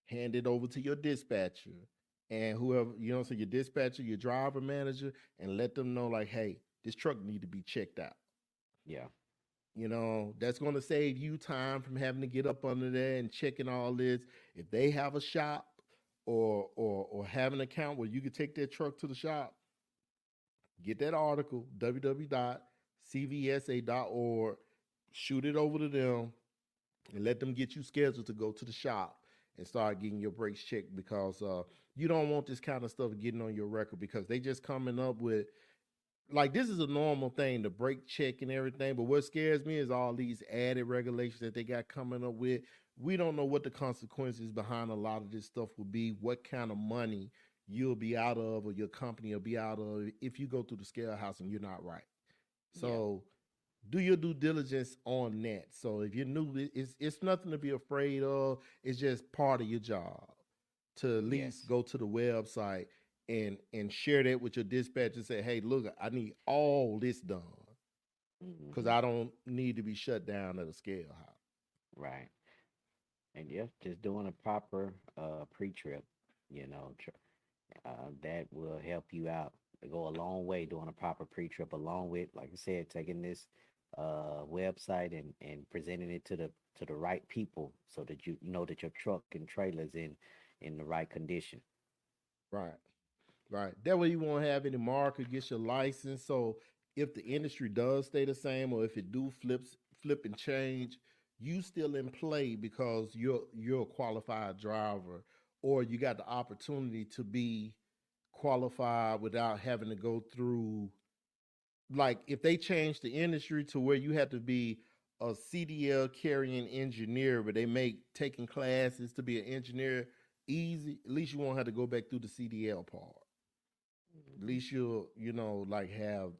[SPEAKER 1] Hand it over to your dispatcher and whoever, so your dispatcher, your driver manager, and let them know like, hey, this truck need to be checked out.
[SPEAKER 2] Yeah.
[SPEAKER 1] That's going to save you time from having to get up under there and checking all this. If they have a shop or have an account where you can take their truck to the shop, get that article, www.cvsa.org, shoot it over to them, and let them get you scheduled to go to the shop and start getting your brakes checked, because you don't want this kind of stuff getting on your record, because they just coming up with, like, this is a normal thing, the brake check and everything. But what scares me is all these added regulations that they got coming up with. We don't know what the consequences behind a lot of this stuff will be, what kind of money you'll be out of or your company will be out of if you go through the scale house and you're not right.
[SPEAKER 2] Yeah.
[SPEAKER 1] So do your due diligence on that. So if you're new, it's nothing to be afraid of. It's just part of your job to at least
[SPEAKER 2] Yes.
[SPEAKER 1] go to the website and share that with your dispatcher and say, hey, look, I need all this done because
[SPEAKER 2] Hmm.
[SPEAKER 1] I don't need to be shut down at a scale house.
[SPEAKER 2] Right. And yeah, just doing a proper pre-trip, you know, that will help you out. It go a long way doing a proper pre-trip, along with, like I said, taking this website and presenting it to the right people, so that you know that your truck and trailer's in the right condition.
[SPEAKER 1] Right. Right. That way you won't have any mark against your license. So if the industry does stay the same, or if it do flip and change, you still in play because you're a qualified driver, or you got the opportunity to be qualified without having to go through, like, if they change the industry to where you have to be a CDL carrying engineer, but they make taking classes to be an engineer easy, at least you won't have to go back through the CDL part. At
[SPEAKER 2] Hmm.
[SPEAKER 1] least you'll, like, have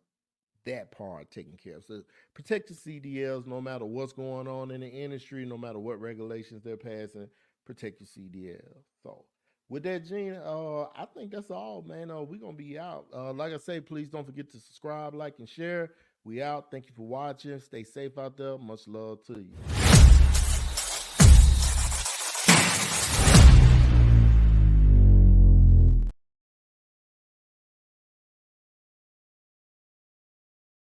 [SPEAKER 1] that part taken care of. So protect the CDLs no matter what's going on in the industry, no matter what regulations they're passing. Protect your CDL. So with that, Gene, I think that's all, man. We're gonna be out. Like I say, please don't forget to subscribe, like, and share. We out. Thank you for watching. Stay safe out there. Much love to you.